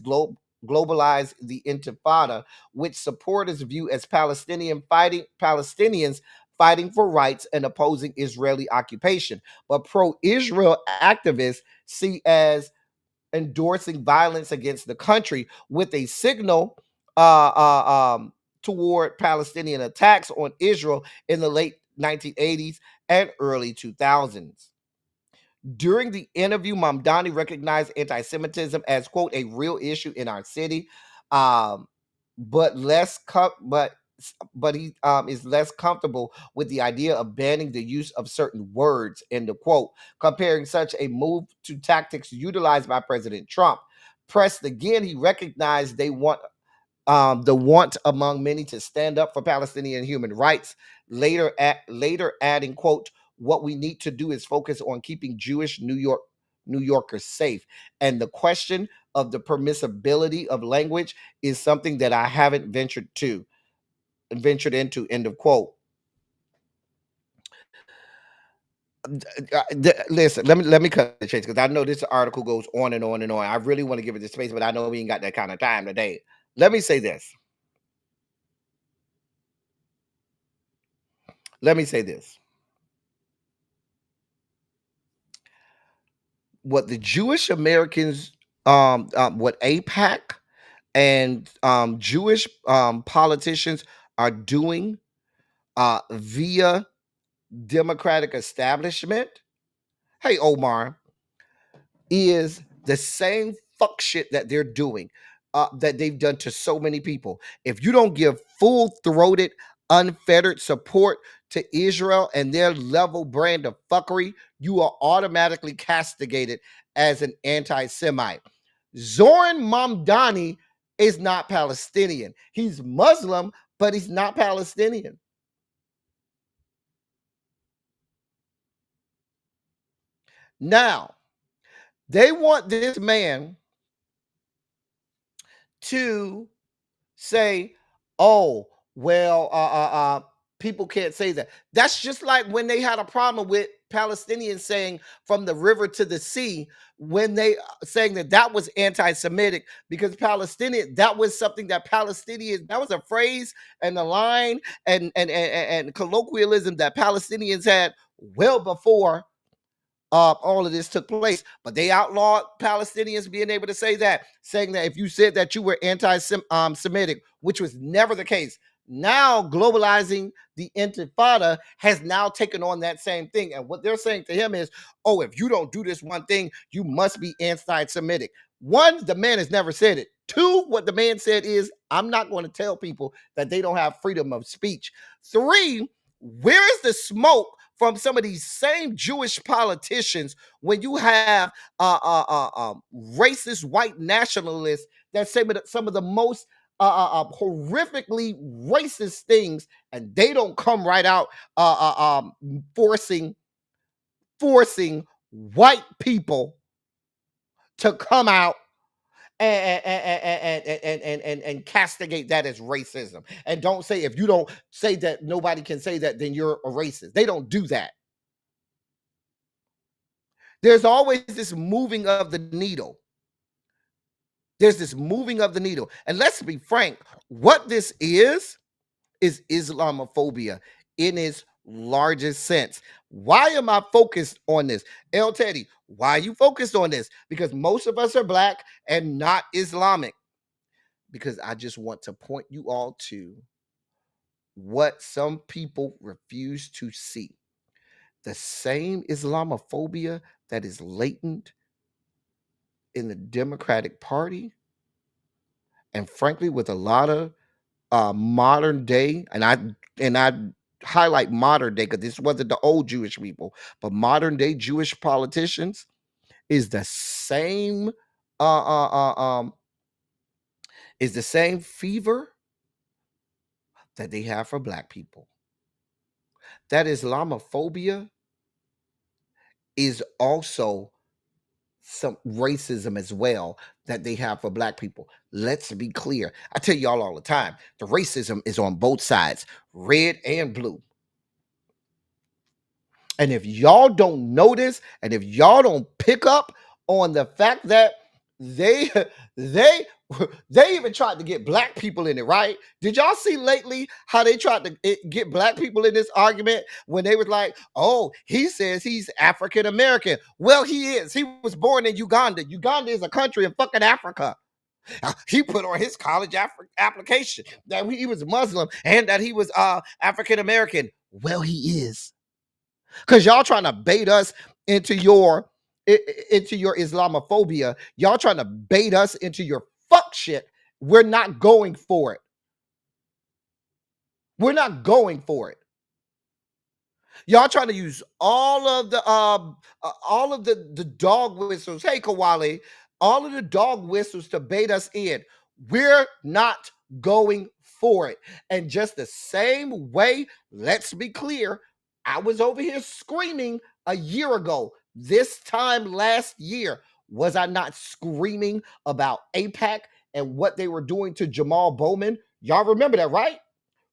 globalize the intifada, which supporters view as Palestinians fighting for rights and opposing Israeli occupation. But pro-Israel activists see as endorsing violence against the country with a signal toward Palestinian attacks on Israel in the late 1980s and early 2000s. During the interview, Mamdani recognized anti-Semitism as, quote, a real issue in our city, but he is less comfortable with the idea of banning the use of certain words, end of quote, comparing such a move to tactics utilized by President Trump. Pressed again, he recognized the want among many to stand up for Palestinian human rights, later adding, quote, what we need to do is focus on keeping Jewish New Yorkers safe. And the question of the permissibility of language is something that I haven't ventured into, end of quote. Listen, let me cut the chase because I know this article goes on and on and on. I really want to give it the space, but I know we ain't got that kind of time today. Let me say this. What the Jewish Americans, what AIPAC and Jewish politicians are doing via Democratic establishment, hey Omar, is the same fuck shit that they're doing, that they've done to so many people. If you don't give full-throated, unfettered support to Israel and their level brand of fuckery, you are automatically castigated as an anti-Semite. Zoran Mamdani is not Palestinian. He's Muslim, but he's not Palestinian. Now, they want this man to say, oh, well, people can't say that. That's just like when they had a problem with Palestinians saying from the river to the sea when they saying that was anti-Semitic, because Palestinian, that was something that Palestinians, that was a phrase and a line and colloquialism that Palestinians had well before all of this took place. But they outlawed Palestinians being able to say that, saying that if you said that you were anti-Semitic, which was never the case. Now globalizing the Intifada has now taken on that same thing. And what they're saying to him is, oh, if you don't do this one thing, you must be anti-Semitic. One, the man has never said it. Two, what the man said is, I'm not going to tell people that they don't have freedom of speech. Three, where is the smoke from some of these same Jewish politicians when you have racist white nationalists that say some of the most horrifically racist things, and they don't come right out forcing white people to come out and castigate that as racism, and don't say, if you don't say that nobody can say that, then you're a racist. They don't do that. There's always this moving of the needle. There's this moving of the needle. And let's be frank, what this is Islamophobia in its largest sense. Why am I focused on this? El Teddy, why are you focused on this? Because most of us are black and not Islamic. Because I just want to point you all to what some people refuse to see. The same Islamophobia that is latent in the Democratic Party, and frankly, with a lot of modern day, and I highlight modern day because this wasn't the old Jewish people, but modern day Jewish politicians, is the same fever that they have for black people. That Islamophobia is also some racism as well that they have for black people. Let's be clear. I tell y'all all the time, the racism is on both sides, red and blue. And if y'all don't notice, and if y'all don't pick up on the fact that they even tried to get black people in it, right? Did y'all see lately how they tried to get black people in this argument when they was like, oh, he says he's African American. Well, he is. He was born in Uganda. Uganda is a country in fucking Africa. He put on his college application that he was Muslim and that he was African American. Well, he is. Because y'all trying to bait us into your Islamophobia. Y'all trying to bait us into your fuck shit. We're not going for it. We're not going for it. Y'all trying to use all of the dog whistles. Hey, Kawali, all of the dog whistles to bait us in. We're not going for it. And just the same way, let's be clear, I was over here screaming a year ago, this time last year. Was I not screaming about AIPAC and what they were doing to Jamal Bowman? Y'all remember that, right?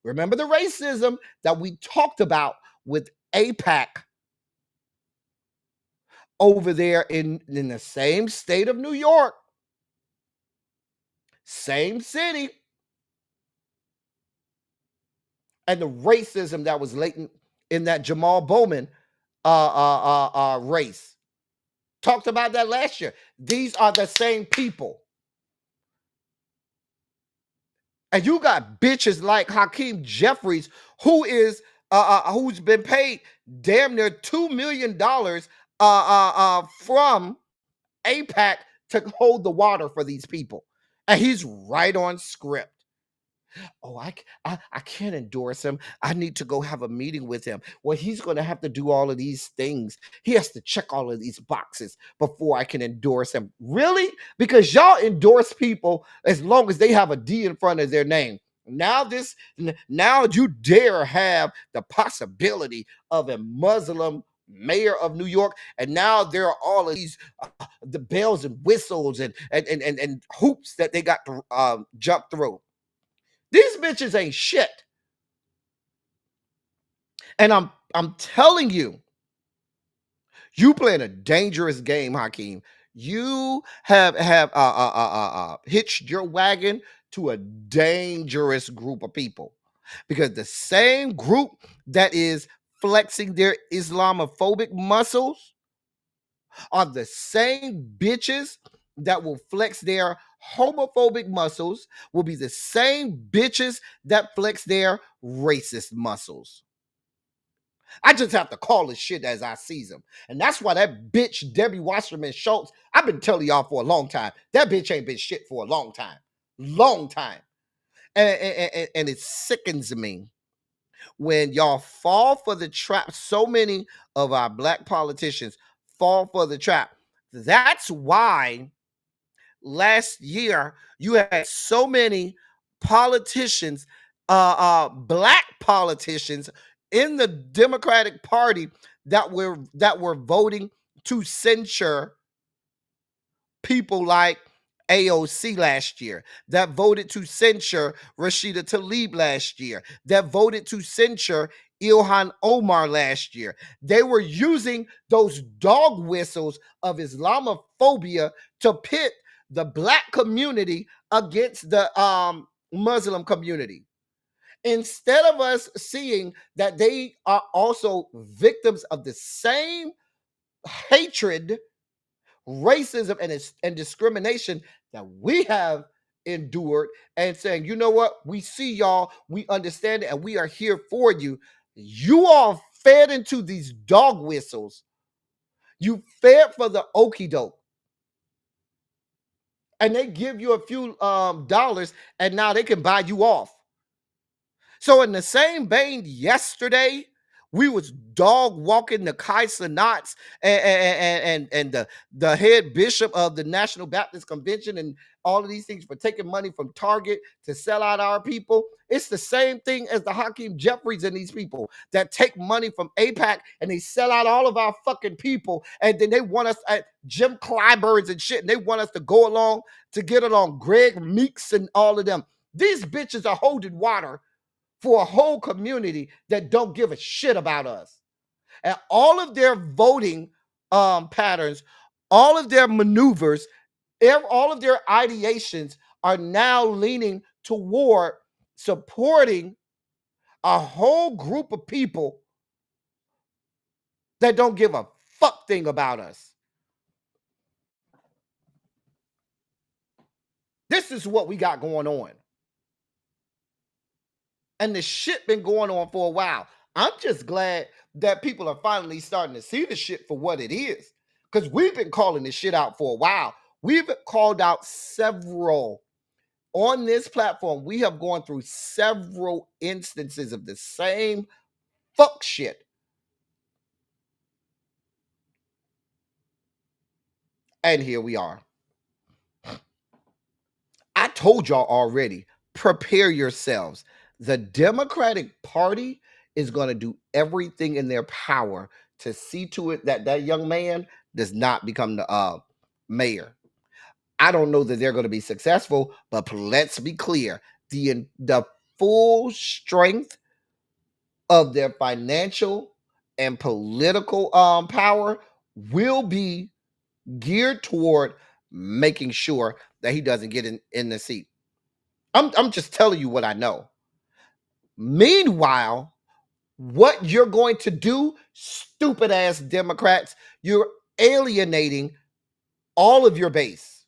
Remember the racism that we talked about with AIPAC over there in the same state of New York, same city, and the racism that was latent in that Jamal Bowman race. Talked about that last year. These are the same people. And you got bitches like Hakeem Jeffries, who's been paid damn near $2 million from AIPAC to hold the water for these people. And he's right on script. Oh, I can't endorse him. I need to go have a meeting with him. Well, he's going to have to do all of these things. He has to check all of these boxes before I can endorse him. Really? Because y'all endorse people as long as they have a D in front of their name. Now you dare have the possibility of a Muslim mayor of New York, and now there are all of these the bells and whistles and hoops that they got to jump through. These bitches ain't shit. And I'm telling you, You playing a dangerous game, Hakeem. You have hitched your wagon to a dangerous group of people, because the same group that is flexing their Islamophobic muscles are the same bitches that will flex their homophobic muscles, will be the same bitches that flex their racist muscles. I just have to call this shit as I sees them. And that's why that bitch, Debbie Wasserman Schultz, I've been telling y'all for a long time, that bitch ain't been shit for a long time. Long time. And it sickens me when y'all fall for the trap. So many of our black politicians fall for the trap. That's why last year you had so many politicians, black politicians in the Democratic Party that were voting to censure people like AOC last year, that voted to censure Rashida Tlaib last year, that voted to censure Ilhan Omar last year. They were using those dog whistles of Islamophobia to pit the black community against the Muslim community. Instead of us seeing that they are also victims of the same hatred, racism, and discrimination that we have endured, and saying, you know what, we see y'all, we understand it, and we are here for you. You all fed into these dog whistles. You fed for the okie doke. And they give you a few dollars, and now they can buy you off. So in the same vein, yesterday we was dog walking the Kai Cenats and the head bishop of the National Baptist Convention and all of these things for taking money from Target to sell out our people. It's the same thing as the Hakeem Jeffries and these people that take money from AIPAC and they sell out all of our fucking people, and then they want us at Jim Clyburns and shit, and they want us to go along to get along. Greg Meeks and all of them. These bitches are holding water for a whole community that don't give a shit about us. And all of their voting patterns, all of their maneuvers, all of their ideations are now leaning toward supporting a whole group of people that don't give a fuck thing about us. This is what we got going on. And the shit been going on for a while. I'm just glad that people are finally starting to see the shit for what it is. Because we've been calling this shit out for a while. We've called out several. On this platform, we have gone through several instances of the same fuck shit. And here we are. I told y'all already, prepare yourselves. The Democratic Party is going to do everything in their power to see to it that that young man does not become the mayor. I don't know that they're going to be successful, but let's be clear. The full strength of their financial and political power will be geared toward making sure that he doesn't get in the seat. I'm just telling you what I know. Meanwhile, what you're going to do, stupid ass Democrats, you're alienating all of your base.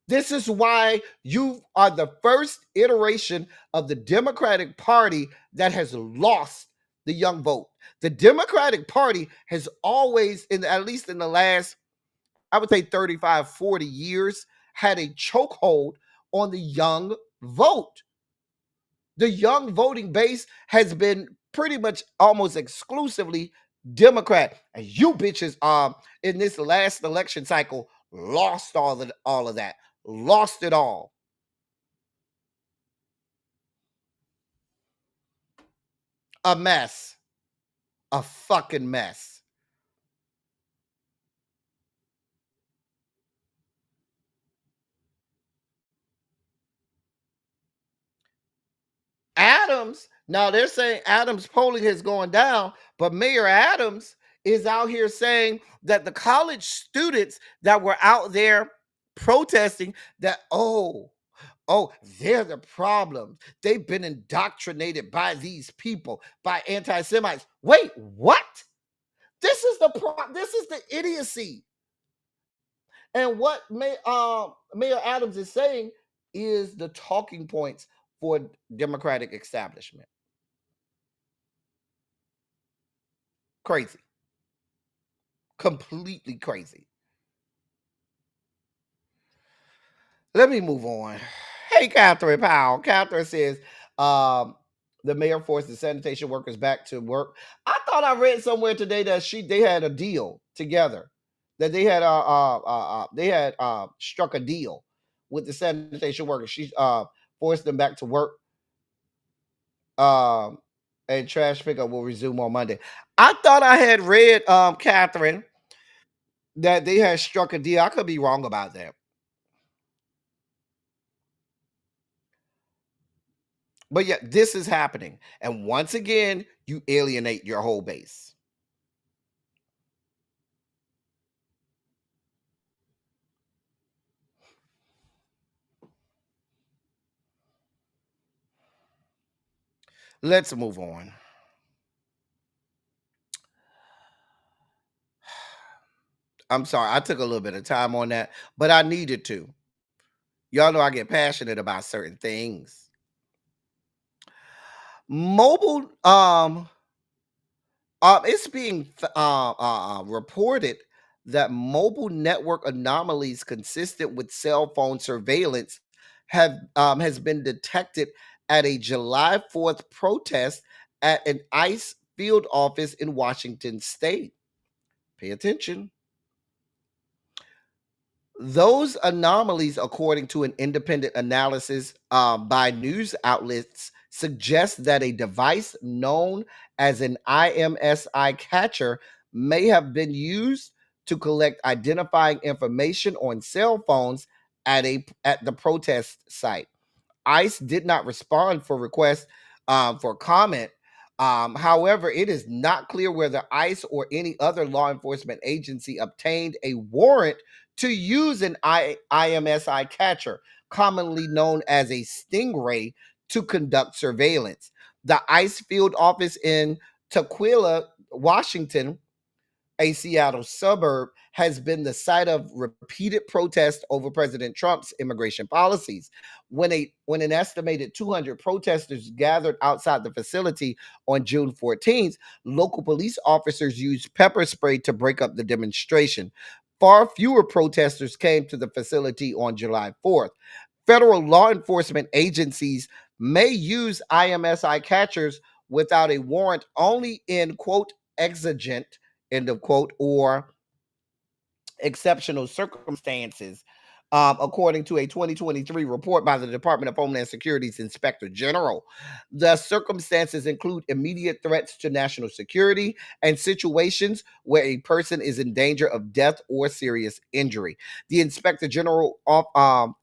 This is why you are the first iteration of the Democratic Party that has lost the young vote. The Democratic Party has always, at least in the last, I would say 35, 40 years, had a chokehold on the young vote. The young voting base has been pretty much almost exclusively Democrat. And you bitches in this last election cycle lost all of that. Lost it all. A mess. A fucking mess. Adams, now they're saying Adams' polling has gone down, but Mayor Adams is out here saying that the college students that were out there protesting that, they're the problem. They've been indoctrinated by these people, by anti-Semites. Wait, what? This is the idiocy. And what Mayor Adams is saying is the talking points for Democratic establishment. Crazy. Completely crazy. Let me move on. Hey, Catherine Powell. Catherine says, the mayor forced the sanitation workers back to work. I thought I read somewhere today that they had a deal together, that they had struck a deal with the sanitation workers. She forced them back to work. And trash pickup will resume on Monday. I thought I had read, Catherine, that they had struck a deal. I could be wrong about that. But yeah, this is happening. And once again, you alienate your whole base. Let's move on. I'm sorry, I took a little bit of time on that, but I needed to. Y'all know I get passionate about certain things. Mobile, it's being reported that mobile network anomalies consistent with cell phone surveillance has been detected at a July 4th protest at an ICE field office in Washington State. Pay attention. Those anomalies, according to an independent analysis by news outlets, suggest that a device known as an IMSI catcher may have been used to collect identifying information on cell phones at the protest site. ICE did not respond for requests for comment. However, it is not clear whether ICE or any other law enforcement agency obtained a warrant to use an IMSI catcher, commonly known as a stingray, to conduct surveillance. The ICE field office in Tukwila, Washington, a Seattle suburb, has been the site of repeated protests over President Trump's immigration policies. When an estimated 200 protesters gathered outside the facility on June 14th, local police officers used pepper spray to break up the demonstration. Far fewer protesters came to the facility on July 4th. Federal law enforcement agencies may use IMSI catchers without a warrant only in, quote, exigent, end of quote, or exceptional circumstances, according to a 2023 report by the Department of Homeland Security's Inspector General. The circumstances include immediate threats to national security and situations where a person is in danger of death or serious injury. The Inspector General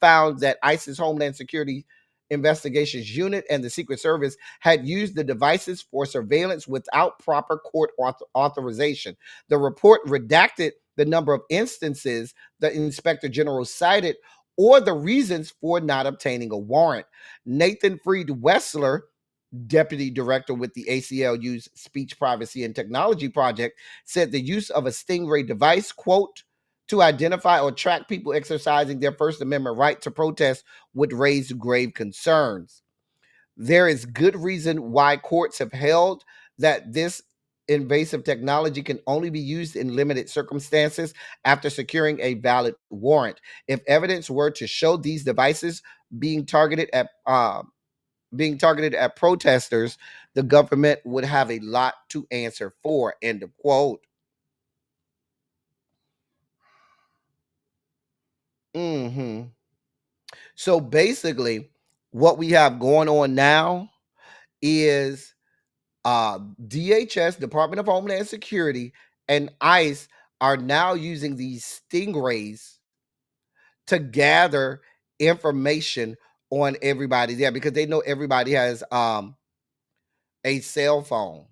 found that ICE's Homeland Security Investigations Unit and the Secret Service had used the devices for surveillance without proper court authorization. The report redacted the number of instances the Inspector General cited or the reasons for not obtaining a warrant. Nathan Freed Wessler, deputy director with the ACLU's Speech Privacy and Technology Project, said the use of a stingray device, quote, to identify or track people exercising their First Amendment right to protest would raise grave concerns. There is good reason why courts have held that this invasive technology can only be used in limited circumstances after securing a valid warrant. If evidence were to show these devices being targeted at protesters, the government would have a lot to answer for, end of quote. So basically, what we have going on now is DHS, Department of Homeland Security, and ICE are now using these stingrays to gather information on everybody there because they know everybody has a cell phone.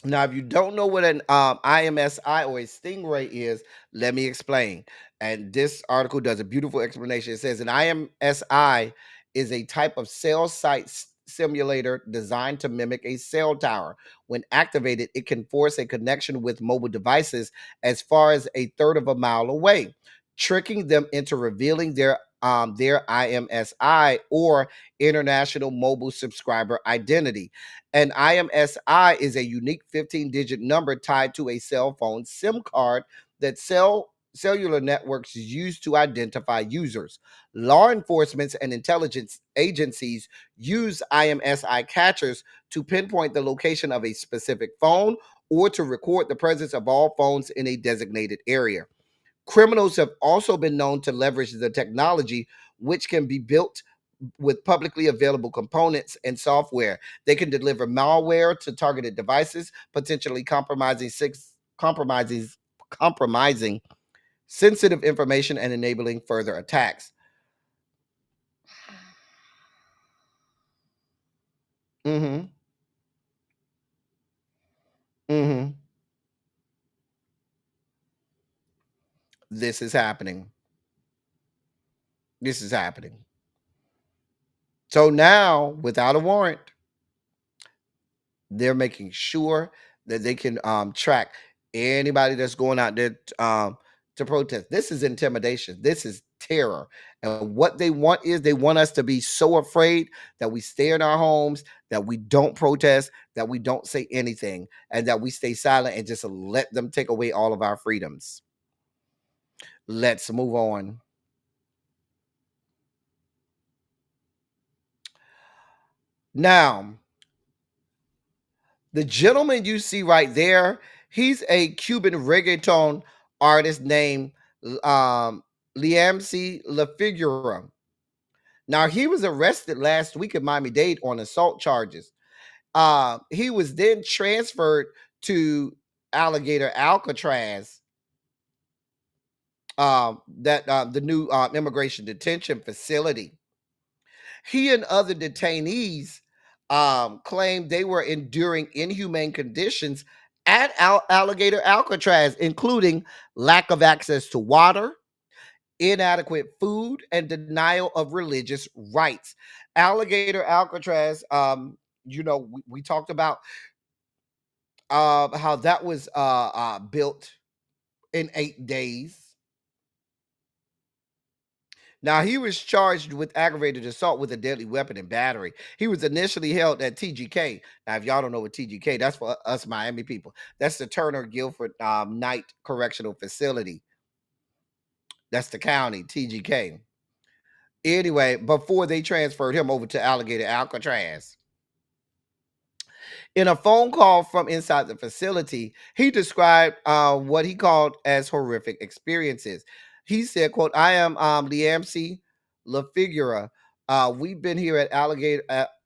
Now, if you don't know what an IMSI or a stingray is, let me explain. And this article does a beautiful explanation. It says an IMSI is a type of cell site simulator designed to mimic a cell tower. When activated, it can force a connection with mobile devices as far as a third of a mile away, tricking them into revealing their IMSI or international mobile subscriber identity. An IMSI is a unique 15-digit number tied to a cell phone SIM card that cellular networks use to identify users. Law enforcement and intelligence agencies use IMSI catchers to pinpoint the location of a specific phone or to record the presence of all phones in a designated area. Criminals have also been known to leverage the technology, which can be built with publicly available components and software. They can deliver malware to targeted devices, potentially compromising sensitive information and enabling further attacks. Mm-hmm. Mm-hmm. This is happening. This is happening. So now, without a warrant, they're making sure that they can track anybody that's going out there to protest. This is intimidation. This is terror. And what they want is they want us to be so afraid that we stay in our homes, that we don't protest, that we don't say anything, and that we stay silent and just let them take away all of our freedoms. Let's move on. Now, the gentleman you see right there, he's a Cuban reggaeton artist named um, Liamsi La Figura. Now, he was arrested last week in Miami-Dade on assault charges. He was then transferred to Alligator Alcatraz, the new immigration detention facility. He and other detainees claimed they were enduring inhumane conditions at Alligator Alcatraz, including lack of access to water, inadequate food, and denial of religious rights. Alligator Alcatraz, we talked about how that was built in 8 days. Now, he was charged with aggravated assault with a deadly weapon and battery. He was initially held at TGK. Now, if y'all don't know what TGK, that's for us Miami people. That's the Turner Guilford Night Correctional Facility. That's the county, TGK. Anyway, before they transferred him over to Alligator Alcatraz. In a phone call from inside the facility, he described what he called as horrific experiences. He said, quote, I am Liamsi La Figura. We've been here at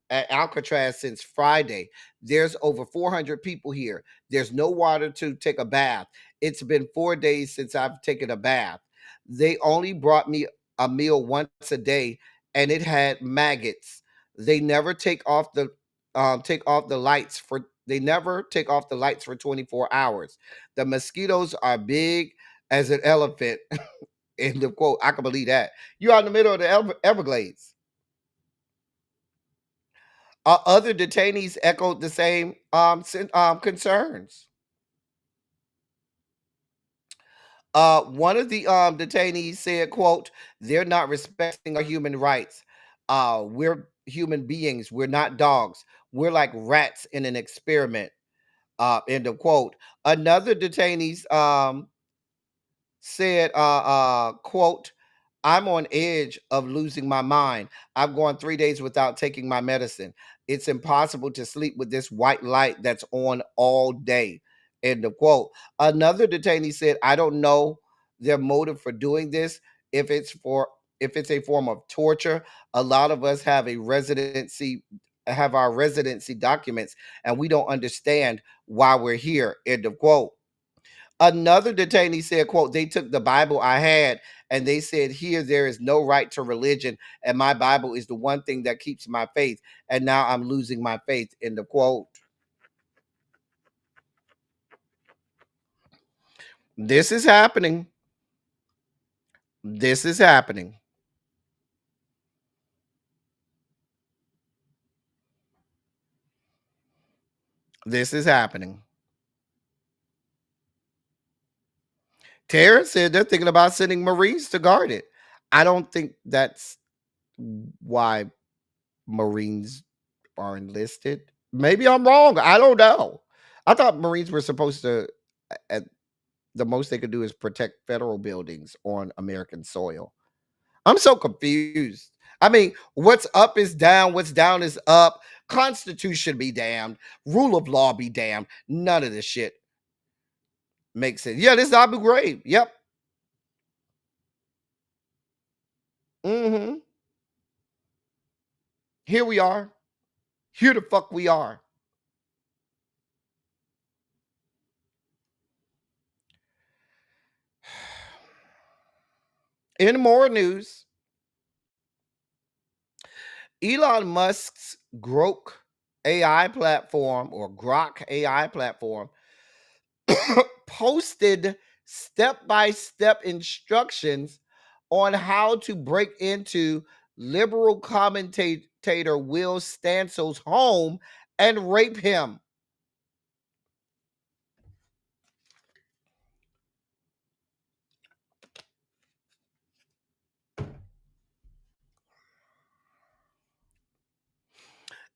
at Alcatraz since Friday. There's over 400 people here. There's no water to take a bath. It's been 4 days since I've taken a bath. They only brought me a meal once a day, and it had maggots. They never take off the lights for they never take off the lights for 24 hours. The mosquitoes are big as an elephant. End of quote. I can believe that. You're out in the middle of the Everglades. Other detainees echoed the same concerns. One of the detainees said, quote, they're not respecting our human rights. We're human beings. We're not dogs. We're like rats in an experiment. End of quote. Another detainee said, quote, I'm on edge of losing my mind. I've gone 3 days without taking my medicine. It's impossible to sleep with this white light that's on all day. End of quote. Another detainee said, I don't know their motive for doing this. If it's a form of torture, a lot of us have our residency documents, and we don't understand why we're here. End of quote. Another detainee said, quote, they took the Bible I had and they said, here there is no right to religion, and my Bible is the one thing that keeps my faith, and now I'm losing my faith. End of quote. This is happening. This is happening. This is happening. Terrence said they're thinking about sending Marines to guard it. I don't think that's why Marines are enlisted. Maybe I'm wrong. I don't know. I thought Marines were supposed to, at the most they could do is protect federal buildings on American soil. I'm so confused. I mean, what's up is down, what's down is up. Constitution be damned, rule of law be damned. None of this shit makes sense. Yeah, this is Abu Ghraib. Yep. Mm-hmm. Here we are. Here the fuck we are. In more news, Elon Musk's Grok AI platform posted step-by-step instructions on how to break into liberal commentator Will Stansel's home and rape him.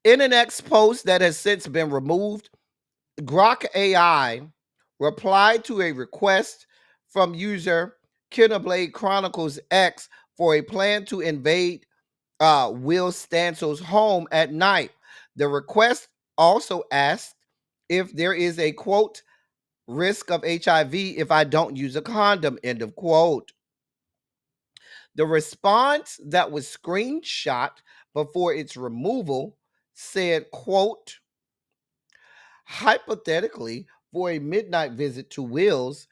In an X post that has since been removed, Grok AI replied to a request from user Kinnerblade Chronicles X for a plan to invade Will Stansel's home at night. The request also asked if there is a quote risk of HIV if I don't use a condom, end of quote. The response that was screenshot before its removal said, quote, hypothetically, for a midnight visit to Will's,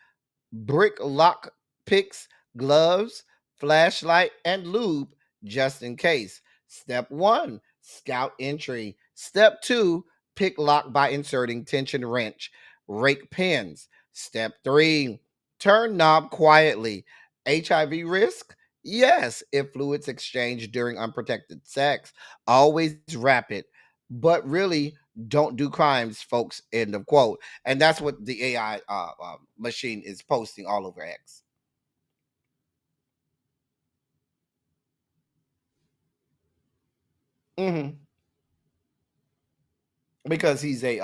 brick lock picks, gloves, flashlight, and lube just in case. Step 1, scout entry. Step 2, pick lock by inserting tension wrench, rake pins. Step 3, turn knob quietly. HIV risk? Yes, if fluids exchanged during unprotected sex. Always wrap it. But really, don't do crimes, folks. End of quote. And that's what the AI machine is posting all over X. Mm-hmm. Because he's a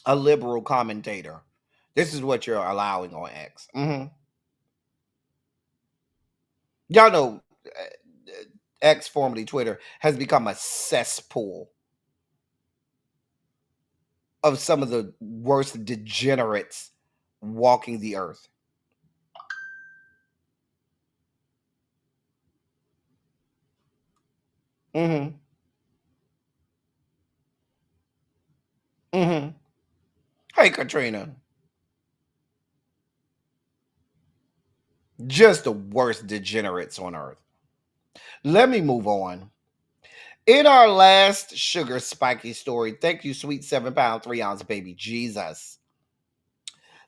liberal commentator. This is what you're allowing on X. Mm-hmm. Y'all know X, formerly Twitter, has become a cesspool of some of the worst degenerates walking the earth. Mm-hmm. Mm-hmm. Hey, Katrina. Just the worst degenerates on earth. Let me move on. In our last sugar spiky story, thank you, sweet 7 pound, 3 ounce baby Jesus.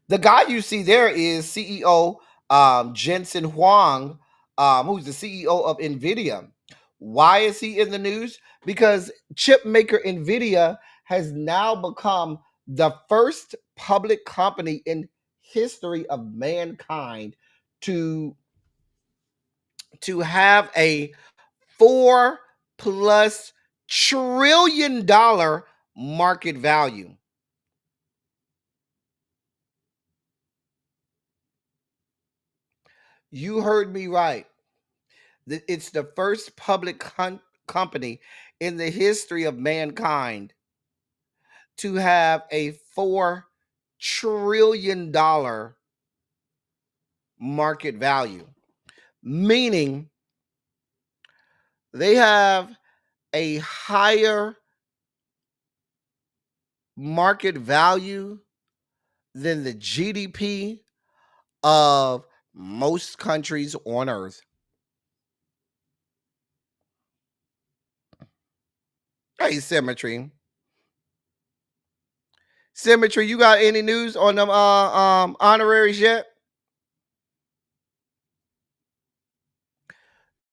The guy you see there is CEO Jensen Huang, who's the CEO of NVIDIA. Why is he in the news? Because chip maker NVIDIA has now become the first public company in history of mankind to have a $4+ trillion market value. You heard me right. It's the first public company in the history of mankind to have a $4 trillion market value, meaning they have a higher market value than the GDP of most countries on earth. Hey, Symmetry. Symmetry, you got any news on them honoraries yet?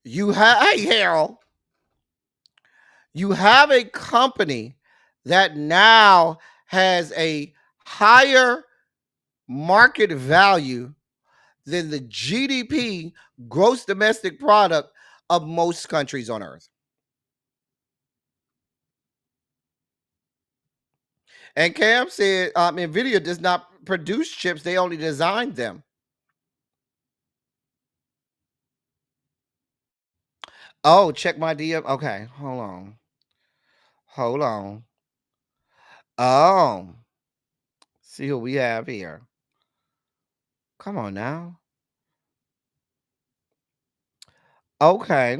You have, hey Harold, you have a company that now has a higher market value than the GDP, gross domestic product, of most countries on earth. And Cam said NVIDIA does not produce chips, they only design them. Oh, check my DM. Okay, hold on. Hold on. Oh, see who we have here. Come on now. Okay.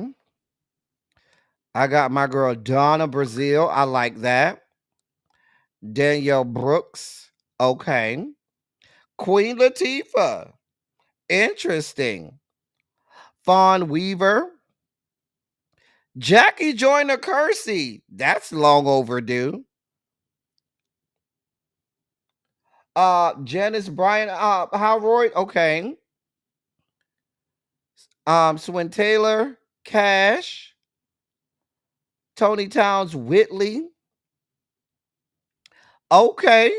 I got my girl Donna Brazil. I like that. Danielle Brooks. Okay. Queen Latifah. Interesting. Fawn Weaver. Jackie Joyner Kersey. That's long overdue. Janice Bryan Howroyd. Okay. Swin Taylor. Cash. Tony Towns Whitley. Okay.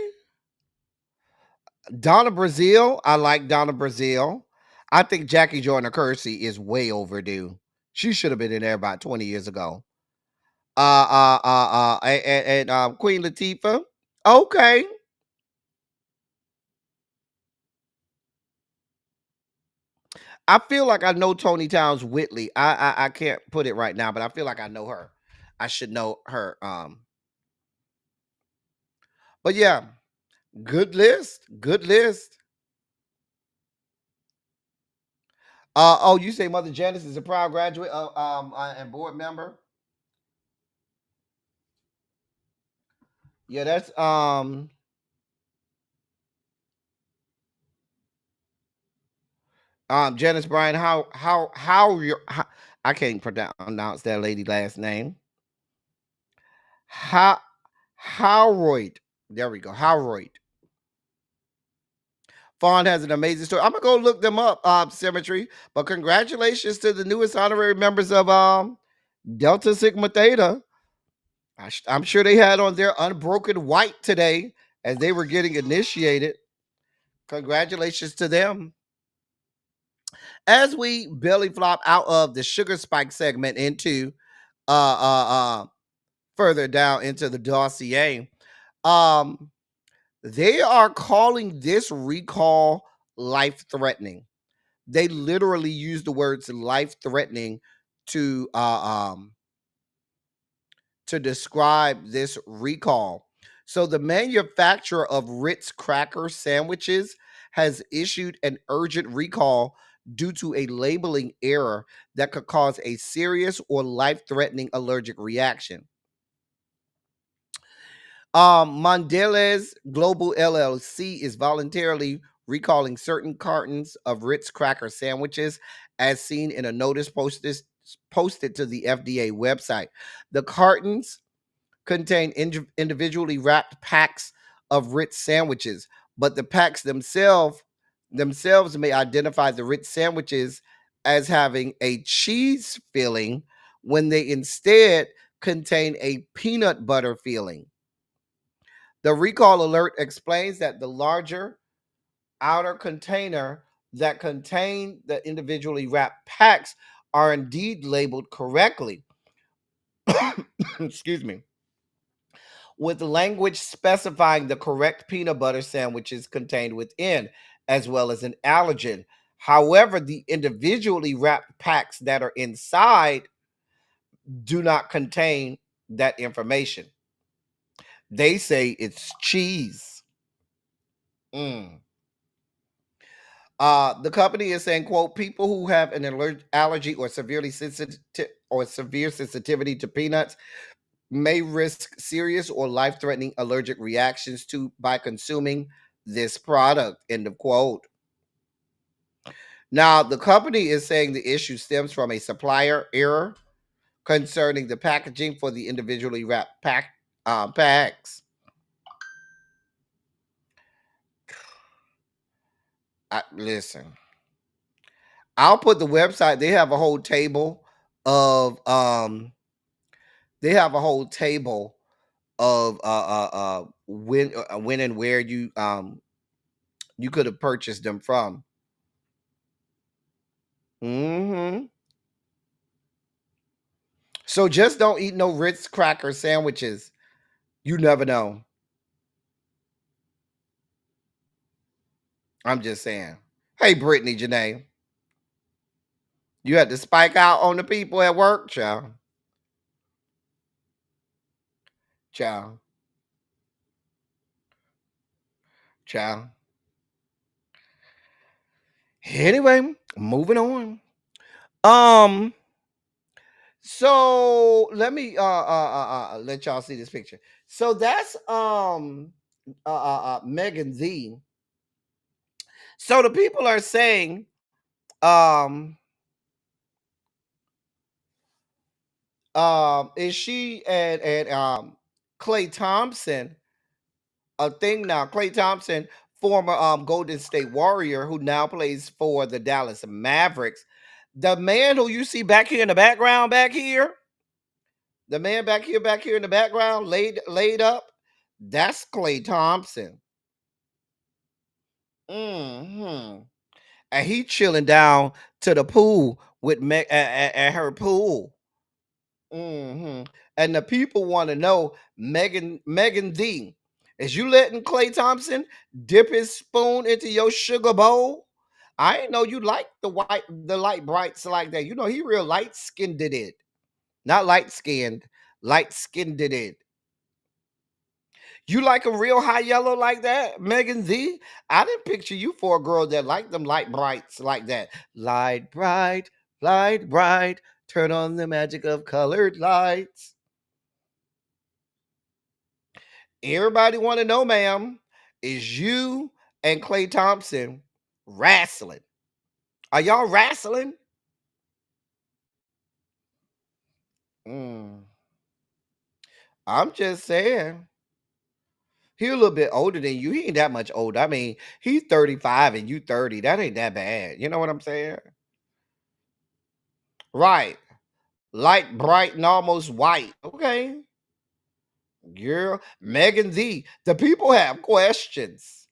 Donna Brazil. I like Donna Brazil. I think Jackie Joyner Kersey is way overdue. She should have been in there about 20 years ago. And Queen Latifah. Okay. I feel like I know Tony Towns Whitley. I can't put it right now, but I feel like I know her. I should know her. But yeah, good list. Good list. Oh, you say Mother Janice is a proud graduate and board member. Yeah, that's Janice Bryan. I can't pronounce that lady last name. Howroyd. There we go. Howroyd. Fawn has an amazing story. I'm gonna go look them up, Symmetry. But congratulations to the newest honorary members of Delta Sigma Theta. I'm sure they had on their unbroken white today as they were getting initiated. Congratulations to them. As we belly flop out of the sugar spike segment into further down into the dossier, they are calling this recall life threatening. They literally use the words life threatening to describe this recall. So the manufacturer of Ritz cracker sandwiches has issued an urgent recall due to a labeling error that could cause a serious or life-threatening allergic reaction. Mondelez Global LLC is voluntarily recalling certain cartons of Ritz cracker sandwiches as seen in a notice posted to the FDA website. The cartons contain individually wrapped packs of Ritz sandwiches, but the packs themselves may identify the Ritz sandwiches as having a cheese filling when they instead contain a peanut butter filling. The recall alert explains that the larger outer container that contain the individually wrapped packs are indeed labeled correctly. Excuse me. With language specifying the correct peanut butter sandwiches contained within, as well as an allergen. However, the individually wrapped packs that are inside do not contain that information. They say it's cheese. The company is saying, quote, people who have an allergy or severe sensitivity to peanuts may risk serious or life-threatening allergic reactions by consuming this product, end of quote. Now, the company is saying the issue stems from a supplier error concerning the packaging for the individually wrapped packs. Listen, I'll put the website. They have a whole table of They have a whole table of when and where you could have purchased them from. Hmm. So just don't eat no Ritz cracker sandwiches. You never know. I'm just saying. Hey, Brittany, Janae, you had to spike out on the people at work, child. Child. Child. Anyway, moving on. So let me let y'all see this picture. So that's Megan Z. So the people are saying um is she and Clay Thompson a thing now? Clay Thompson, former Golden State Warrior who now plays for the Dallas Mavericks. The man who you see back here in the background, back here, the man back here in the background, laid up, that's Clay Thompson. Hmm. And he chilling down to the pool with at her pool. Hmm. And the people want to know, Megan D, is you letting Clay Thompson dip his spoon into your sugar bowl? I didn't know you like the light brights like that. You know he real light skinned did it, not light skinned, light skinned did it. You like a real high yellow like that, Megan Z? I didn't picture you for a girl that like them light brights like that. Light bright, light bright, turn on the magic of colored lights. Everybody want to know, ma'am, is you and Clay Thompson wrestling? Are y'all wrestling? Mm, I'm just saying. He a little bit older than you. He ain't that much older. I mean, he's 35 and you 30. That ain't that bad. You know what I'm saying? Right. Light, bright, and almost white. Okay. Girl, Megan Z. The people have questions.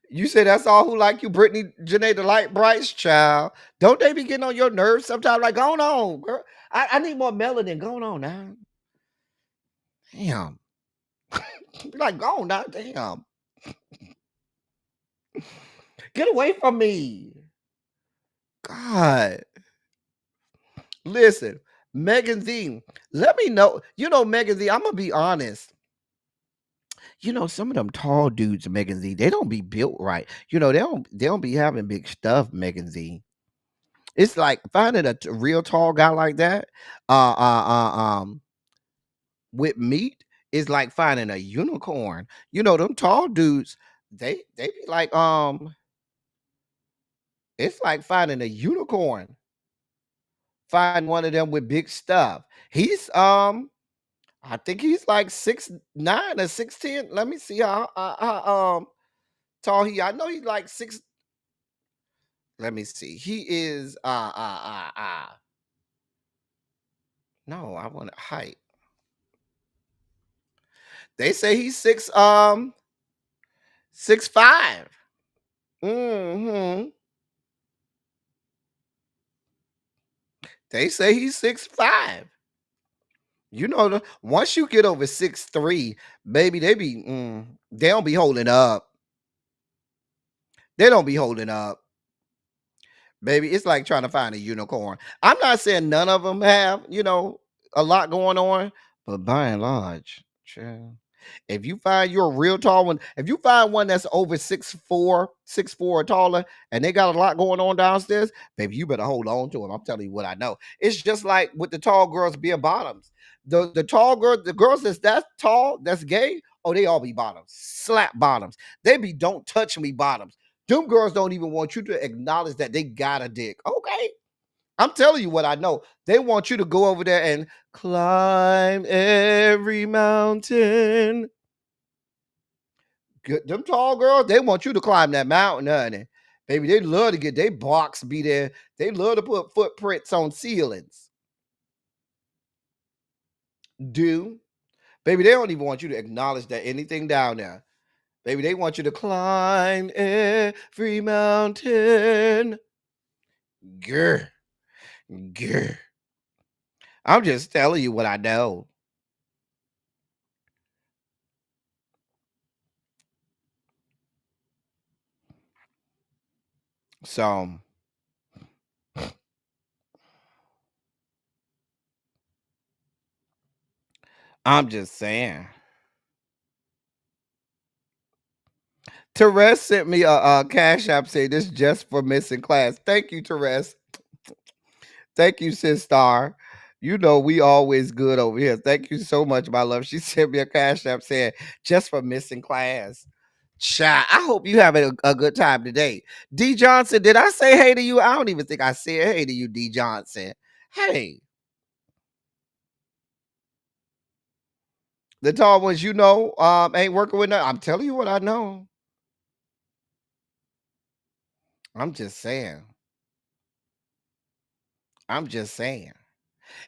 You say that's all who like you, Brittany, Janae, the light brights, child. Don't they be getting on your nerves sometimes? Like, going on, girl. I need more melanin. Going on now. Damn. Like, go on now. Damn. Get away from me. God. Listen, Megan Z, let me know. You know, Megan Z, I'm gonna be honest. You know, some of them tall dudes, Megan Z, they don't be built right. You know, they don't be having big stuff, Megan Z. It's like finding a real tall guy like that, uh, uh, with meat is like finding a unicorn. You know, them tall dudes, they be like, it's like finding a unicorn. Find one of them with big stuff. He's I think he's like 6'9" or 6'10". Let me see how tall he. I know he's like six. Let me see. He is no, I want height. They say he's 6'5". Mm-hmm. They say he's 6'5". You know, once you get over 6'3", baby, they don't be holding up. They don't be holding up. Baby, it's like trying to find a unicorn. I'm not saying none of them have, a lot going on, but by and large, child, if you find you're a real tall one, if you find one that's over 6'4", 6'4" or taller, and they got a lot going on downstairs, baby, you better hold on to them. I'm telling you what I know. It's just like with the tall girls being bottoms. The tall girl, the girls that's tall, that's gay, oh, they all be bottoms, slap bottoms. They be don't touch me bottoms. Them girls don't even want you to acknowledge that they got a dick. Okay. I'm telling you what I know. They want you to go over there and climb every mountain. them tall girls, they want you to climb that mountain, honey. Baby, they love to get their box be there. They love to put footprints on ceilings. Do. Baby, they don't even want you to acknowledge that anything down there. Baby, they want you to climb every mountain. Grr. Grr. I'm just telling you what I know. So I'm just saying. Therese sent me a cash app saying this just for missing class. Thank you, Therese. Thank you, Sis Star. You know we always good over here. Thank you so much, my love. She sent me a cash app saying just for missing class. Child, I hope you having a good time today. D Johnson, did I say hey to you? I don't even think I said hey to you, D Johnson. Hey. The tall ones, you know, ain't working with nothing. I'm telling you what I know. I'm just saying. I'm just saying.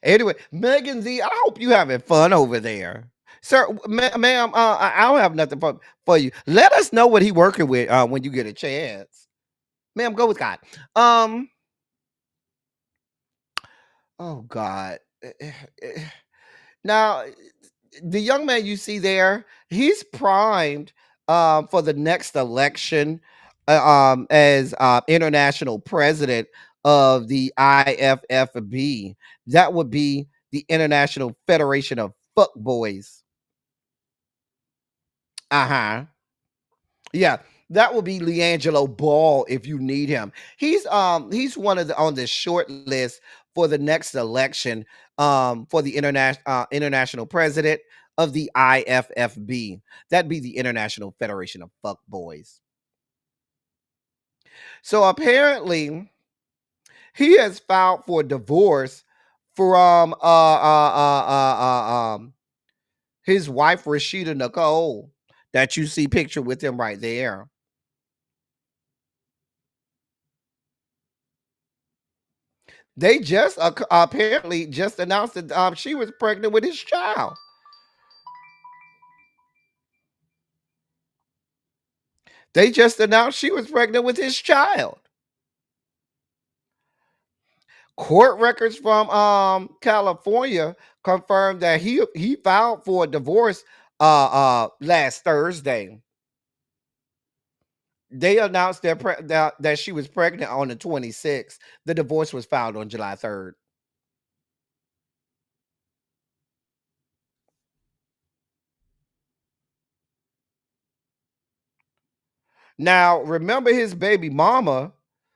Anyway, Megan Z, I hope you having fun over there. Sir, ma'am, I don't have nothing for you. Let us know what he working with when you get a chance. Ma'am, go with God. Oh God. Now, the young man you see there, he's primed for the next election as international president of the IFFB. That would be the International Federation of Fuckboys. Uh-huh. Yeah, that will be Leangelo Ball if you need him. He's one of the on the short list for the next election for the international president of the IFFB. That'd be the International Federation of Fuckboys. So apparently he has filed for divorce from his wife Rashida Nicole that you see pictured with him right there. They just apparently just announced that she was pregnant with his child. They just announced she was pregnant with his child. Court records from California confirmed that he filed for a divorce last Thursday. They announced that she was pregnant on the 26th. The divorce was filed on July 3rd. Now, remember his baby mama,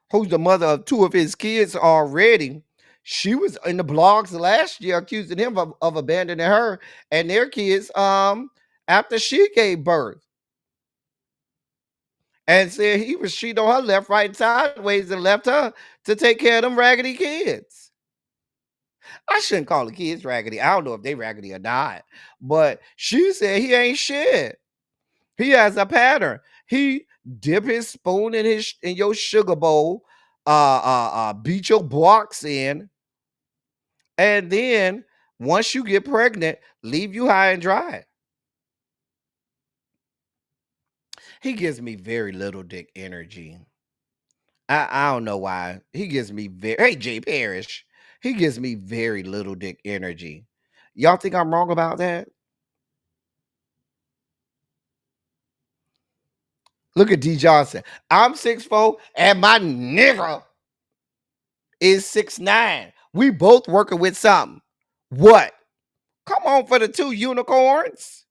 who's the mother of two of his kids already. She was in the blogs last year accusing him of abandoning her and their kids after she gave birth. And said he was cheating on her left, right, and sideways and left her to take care of them raggedy kids. I shouldn't call the kids raggedy. I don't know if they raggedy or not. But she said he ain't shit. He has a pattern. He dip his spoon in your sugar bowl, beat your blocks in, and then once you get pregnant, leave you high and dry. He gives me very little dick energy. I don't know why. He gives me hey Jay Parrish. He gives me very little dick energy. Y'all think I'm wrong about that? Look at D Johnson. I'm 6'4" and my nigga is 6'9". We both working with something. What? Come on for the two unicorns.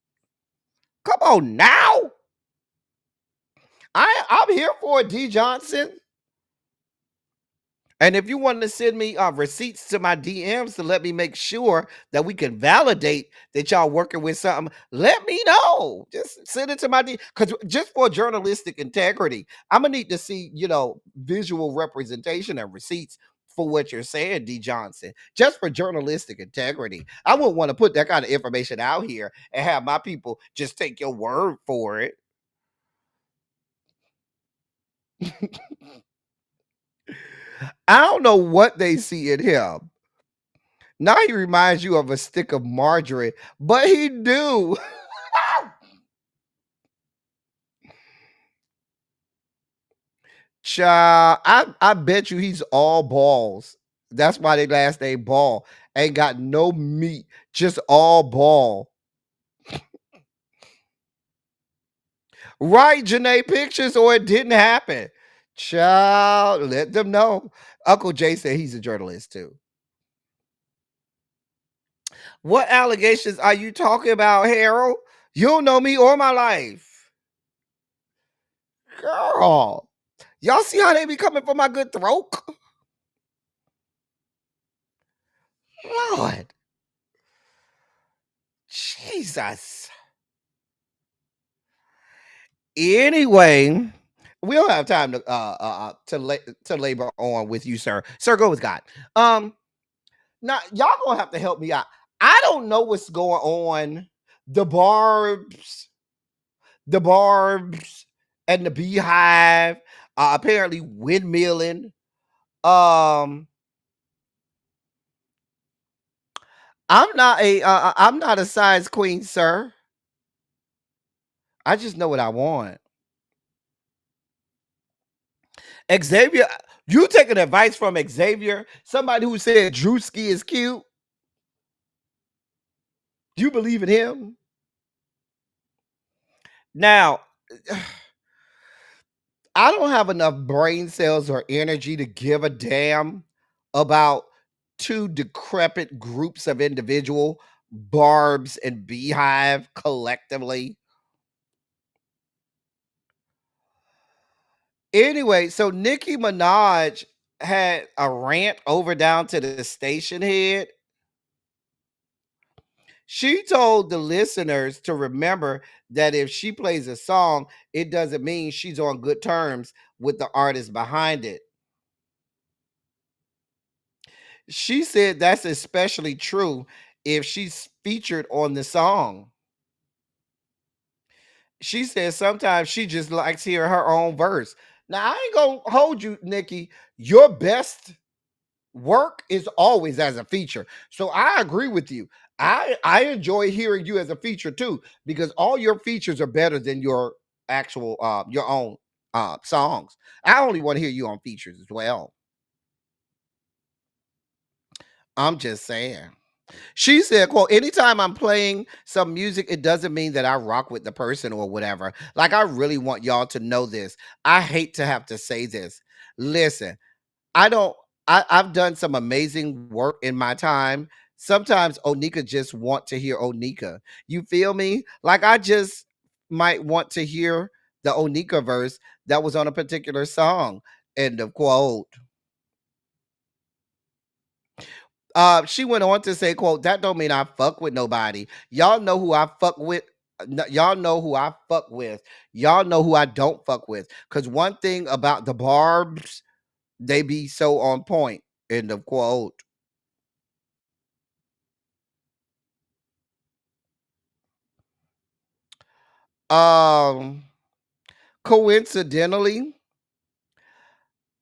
Come on now. I'm here for it, D Johnson. And if you want to send me receipts to my DMs to let me make sure that we can validate that y'all working with something, let me know. Just send it to my DM. Because just for journalistic integrity, I'm going to need to see, visual representation and receipts for what you're saying, D Johnson. Just for journalistic integrity. I wouldn't want to put that kind of information out here and have my people just take your word for it. I don't know what they see in him. Now he reminds you of a stick of margarine, but he do. Child, I bet you he's all balls. That's why they last name Ball. Ain't got no meat, just all ball. Right, Janae Pictures, or it didn't happen. Child, let them know. Uncle Jay said he's a journalist too. What allegations are you talking about, Harold? You don't know me or my life. Girl, y'all see how they be coming for my good throat? Lord. Jesus. Anyway, we don't have time to labor on with you, sir. Sir, go with God. Now y'all gonna have to help me out. I don't know what's going on. The Barbz, and the BeyHive apparently windmilling. I'm not a size queen, sir. I just know what I want. Xavier, you taking advice from Xavier, somebody who said Drewski is cute. You believe in him? Now, I don't have enough brain cells or energy to give a damn about two decrepit groups of individual, Barbz and BeyHive collectively. Anyway, so Nicki Minaj had a rant over down to the station head. She told the listeners to remember that if she plays a song, it doesn't mean she's on good terms with the artist behind it. She said that's especially true if she's featured on the song. She said sometimes she just likes hearing her own verse. Now, I ain't gonna hold you, Nikki. Your best work is always as a feature. So I agree with you. I enjoy hearing you as a feature too, because all your features are better than your actual your own songs. I only want to hear you on features as well. I'm just saying. She said, quote, anytime I'm playing some music, it doesn't mean that I rock with the person or whatever. Like, I really want y'all to know this. I hate to have to say this. Listen, I've done some amazing work in my time. Sometimes Onika just want to hear Onika. You feel me? Like, I just might want to hear the Onika verse that was on a particular song. End of quote. She went on to say, quote, that don't mean I fuck with nobody. Y'all know who I fuck with. Y'all know who I fuck with. Y'all know who I don't fuck with. Because one thing about the Barbz, they be so on point. End of quote. Um, Coincidentally,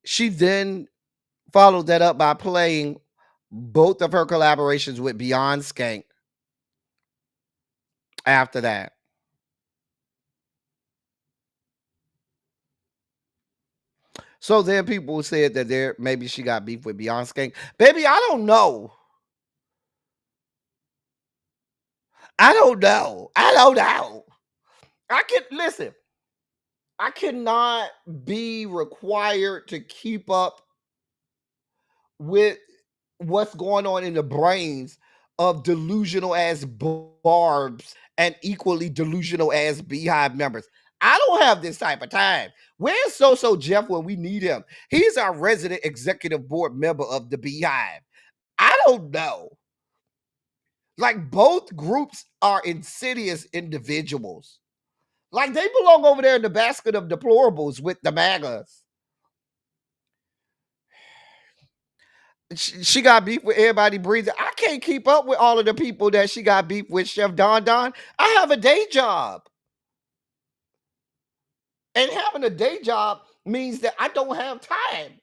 she then followed that up by playing both of her collaborations with Beyond Skank after that. So then people said that maybe she got beef with Beyond Skank. Baby, I don't know. I don't know. I don't know. I can listen. I cannot be required to keep up with what's going on in the brains of delusional ass Barbz and equally delusional ass BeyHive members. I don't have this type of time. Where's So Jeff when we need him? He's our resident executive board member of the BeyHive. I don't know. Like, both groups are insidious individuals. Like, they belong over there in the basket of deplorables with the MAGAs. She got beef with everybody breathing. I can't keep up with all of the people that she got beef with, Chef Don Don. I have a day job. And having a day job means that I don't have time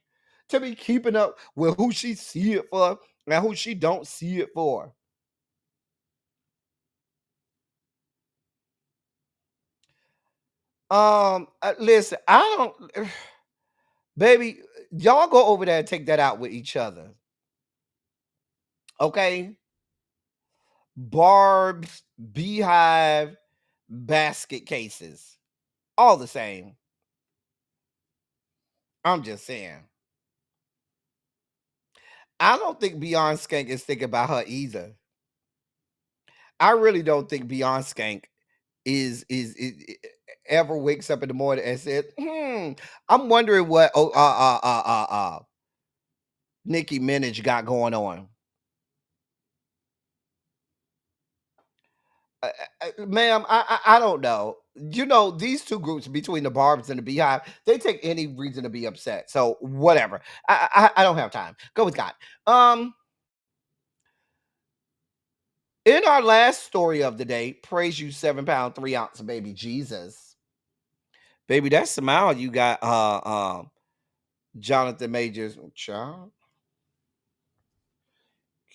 to be keeping up with who she see it for and who she don't see it for. Listen, I don't, baby, y'all go over there and take that out with each other. Okay? Barbz, BeyHive, basket cases. All the same. I'm just saying. I don't think Beyond Skank is thinking about her either. I really don't think Beyond Skank is ever wakes up in the morning and said, I'm wondering what Nicki Minaj got going on. Ma'am, I don't know. You know, these two groups between the Barbz and the BeyHive, they take any reason to be upset. So whatever. I don't have time. Go with God. In our last story of the day, praise you 7 pound 3 ounce baby Jesus. Baby, that smile you got Jonathan Majors. Child.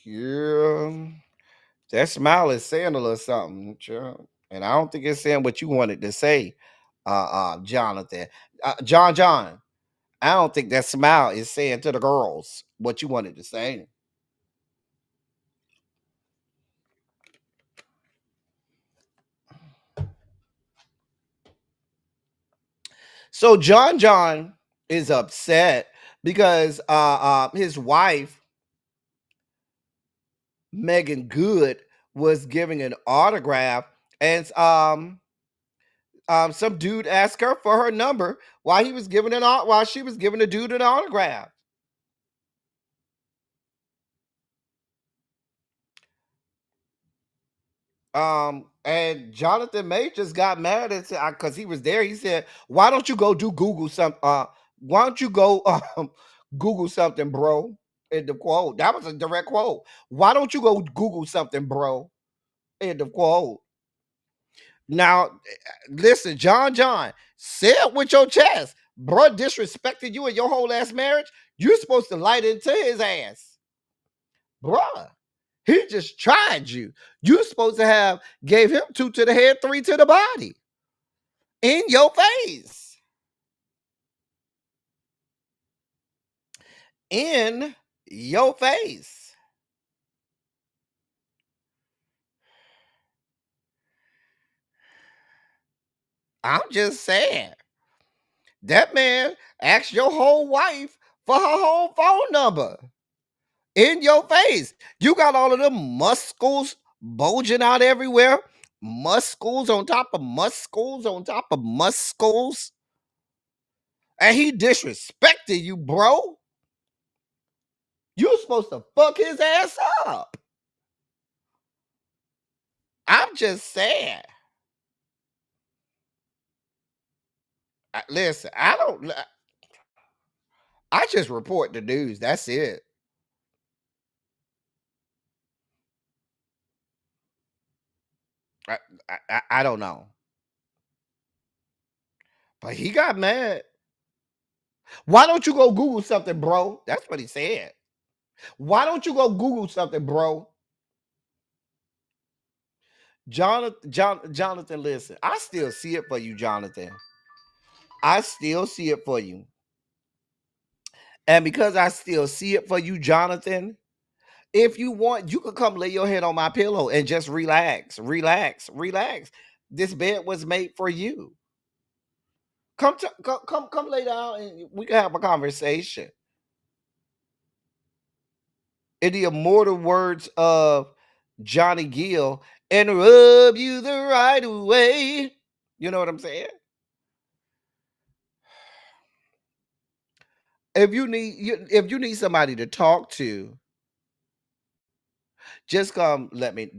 Yeah. That smile is saying a little something, child. And I don't think it's saying what you wanted to say, Jonathan. John. I don't think that smile is saying to the girls what you wanted to say. So John is upset because his wife Megan Good was giving an autograph, and some dude asked her for her number while she was giving the dude an autograph. And Jonathan Majors got mad at because he was there. He said, "Why don't you go do Google some? Why don't you go Google something, bro?" In the quote, that was a direct quote. Why don't you go Google something, bro? In the quote. Now, listen, John, say it with your chest. Bro disrespected you in your whole ass marriage. You're supposed to light into his ass, bruh. He just tried you. You're supposed to have gave him 2 to the head, 3 to the body. In your face. In your face. I'm just saying. That man asked your whole wife for her whole phone number. In your face. You got all of them muscles bulging out everywhere. Muscles on top of muscles on top of muscles. And he disrespected you, bro. You're supposed to fuck his ass up. I'm just saying. Listen, I just report the news. That's it. I don't know. But he got mad. Why don't you go Google something, bro? That's what he said. Why don't you go Google something, bro? Jonathan, listen. I still see it for you, Jonathan. I still see it for you. And because I still see it for you, Jonathan, if you want, you could come lay your head on my pillow and just relax. This bed was made for you. Come lay down and we can have a conversation. In the immortal words of Johnny Gill, and rub you the right way. You know what I'm saying? If you need somebody to talk to, just come. Let me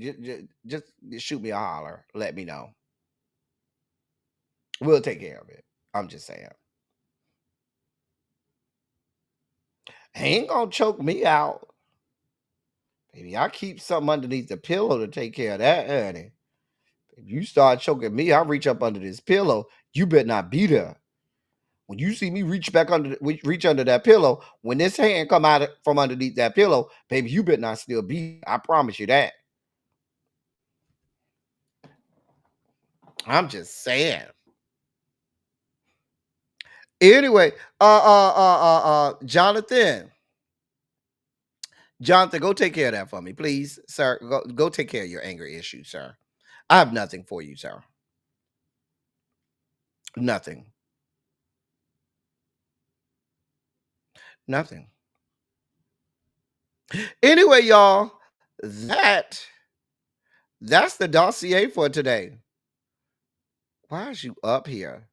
just shoot me a holler. Let me know. We'll take care of it. I'm just saying. He ain't gonna choke me out. Baby, I keep something underneath the pillow to take care of that, honey. If you start choking me, I reach up under this pillow. You better not be there. When you see me reach under that pillow, when this hand come out from underneath that pillow, baby, you better not still be. I promise you that. I'm just saying. Anyway, Jonathan, go take care of that for me, please, sir. Go take care of your anger issue, sir. I have nothing for you, sir. Nothing. Nothing. Anyway, y'all, that's the dossier for today. Why is you up here?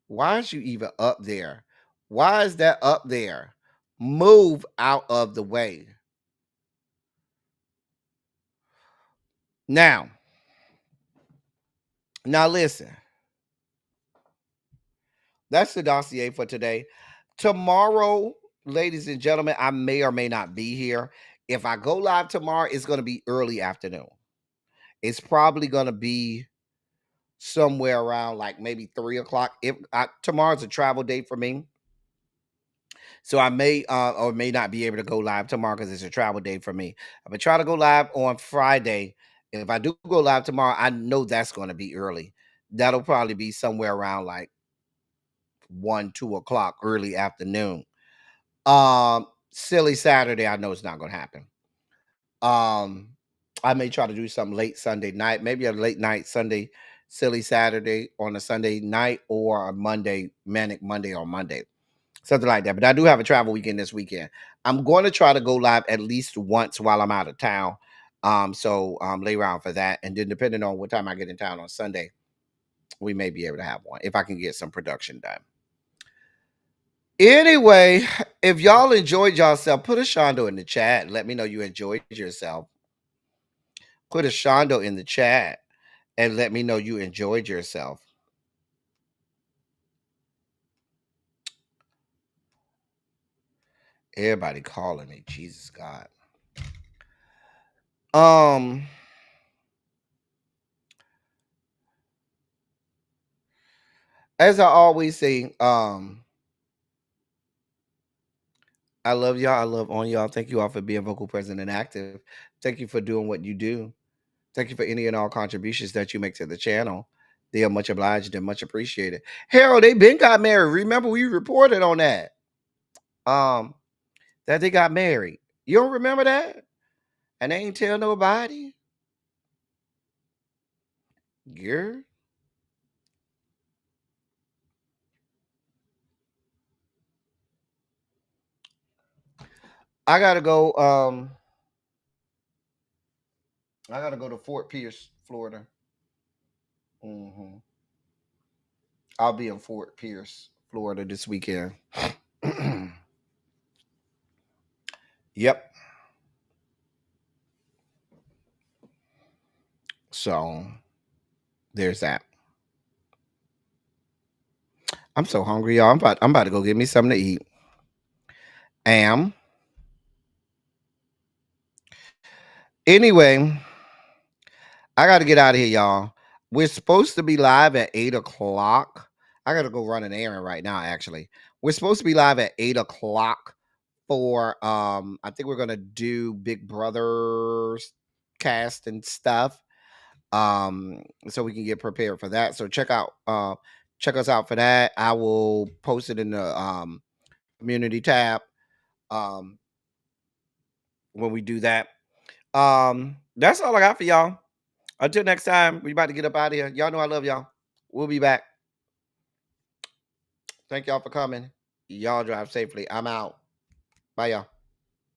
Why is you even up there? Why is that up there? Move out of the way. Now listen. That's the dossier for today. Tomorrow, ladies and gentlemen, I may or may not be here. If I go live tomorrow, it's going to be early afternoon. It's probably going to be somewhere around like maybe 3 o'clock. Tomorrow's a travel day for me. So I may or may not be able to go live tomorrow because it's a travel day for me. I'm going to try to go live on Friday. If I do go live tomorrow, I know that's going to be early. That'll probably be somewhere around like 1, 2 o'clock, early afternoon. Silly Saturday, I know it's not going to happen. I may try to do something late Sunday night, maybe a late night Sunday, silly Saturday on a Sunday night, or a manic Monday on Monday, something like that. But I do have a travel weekend this weekend. I'm going to try to go live at least once while I'm out of town. So lay around for that, and then depending on what time I get in town on Sunday, we may be able to have one if I can get some production done. Anyway, if y'all enjoyed yourself, put a shondo in the chat. Let me know you enjoyed yourself. Put a shondo in the chat and let me know you enjoyed yourself. Everybody calling me. Jesus God. As I always say, I love y'all. I love on y'all. Thank you all for being vocal, present, and active. Thank you for doing what you do. Thank you for any and all contributions that you make to the channel. They are much obliged and much appreciated. Harold, they been got married. Remember, we reported on that. That they got married. You don't remember that? And they ain't tell nobody? Girl. I gotta go. I gotta go to Fort Pierce, Florida. I'll be in Fort Pierce, Florida this weekend. Yep. So there's that. I'm so hungry, y'all. I'm about to go get me something to eat. Anyway, I got to get out of here, y'all. We're supposed to be live at 8 o'clock. I got to go run an errand right now, actually. We're supposed to be live at 8 o'clock for, I think we're going to do Big Brother's cast and stuff. So we can get prepared for that. So check us out for that. I will post it in the community tab when we do that. That's all I got for y'all. Until next time, we about to get up out of here. Y'all know I love y'all. We'll be back. Thank y'all for coming. Y'all drive safely. I'm out. Bye, y'all.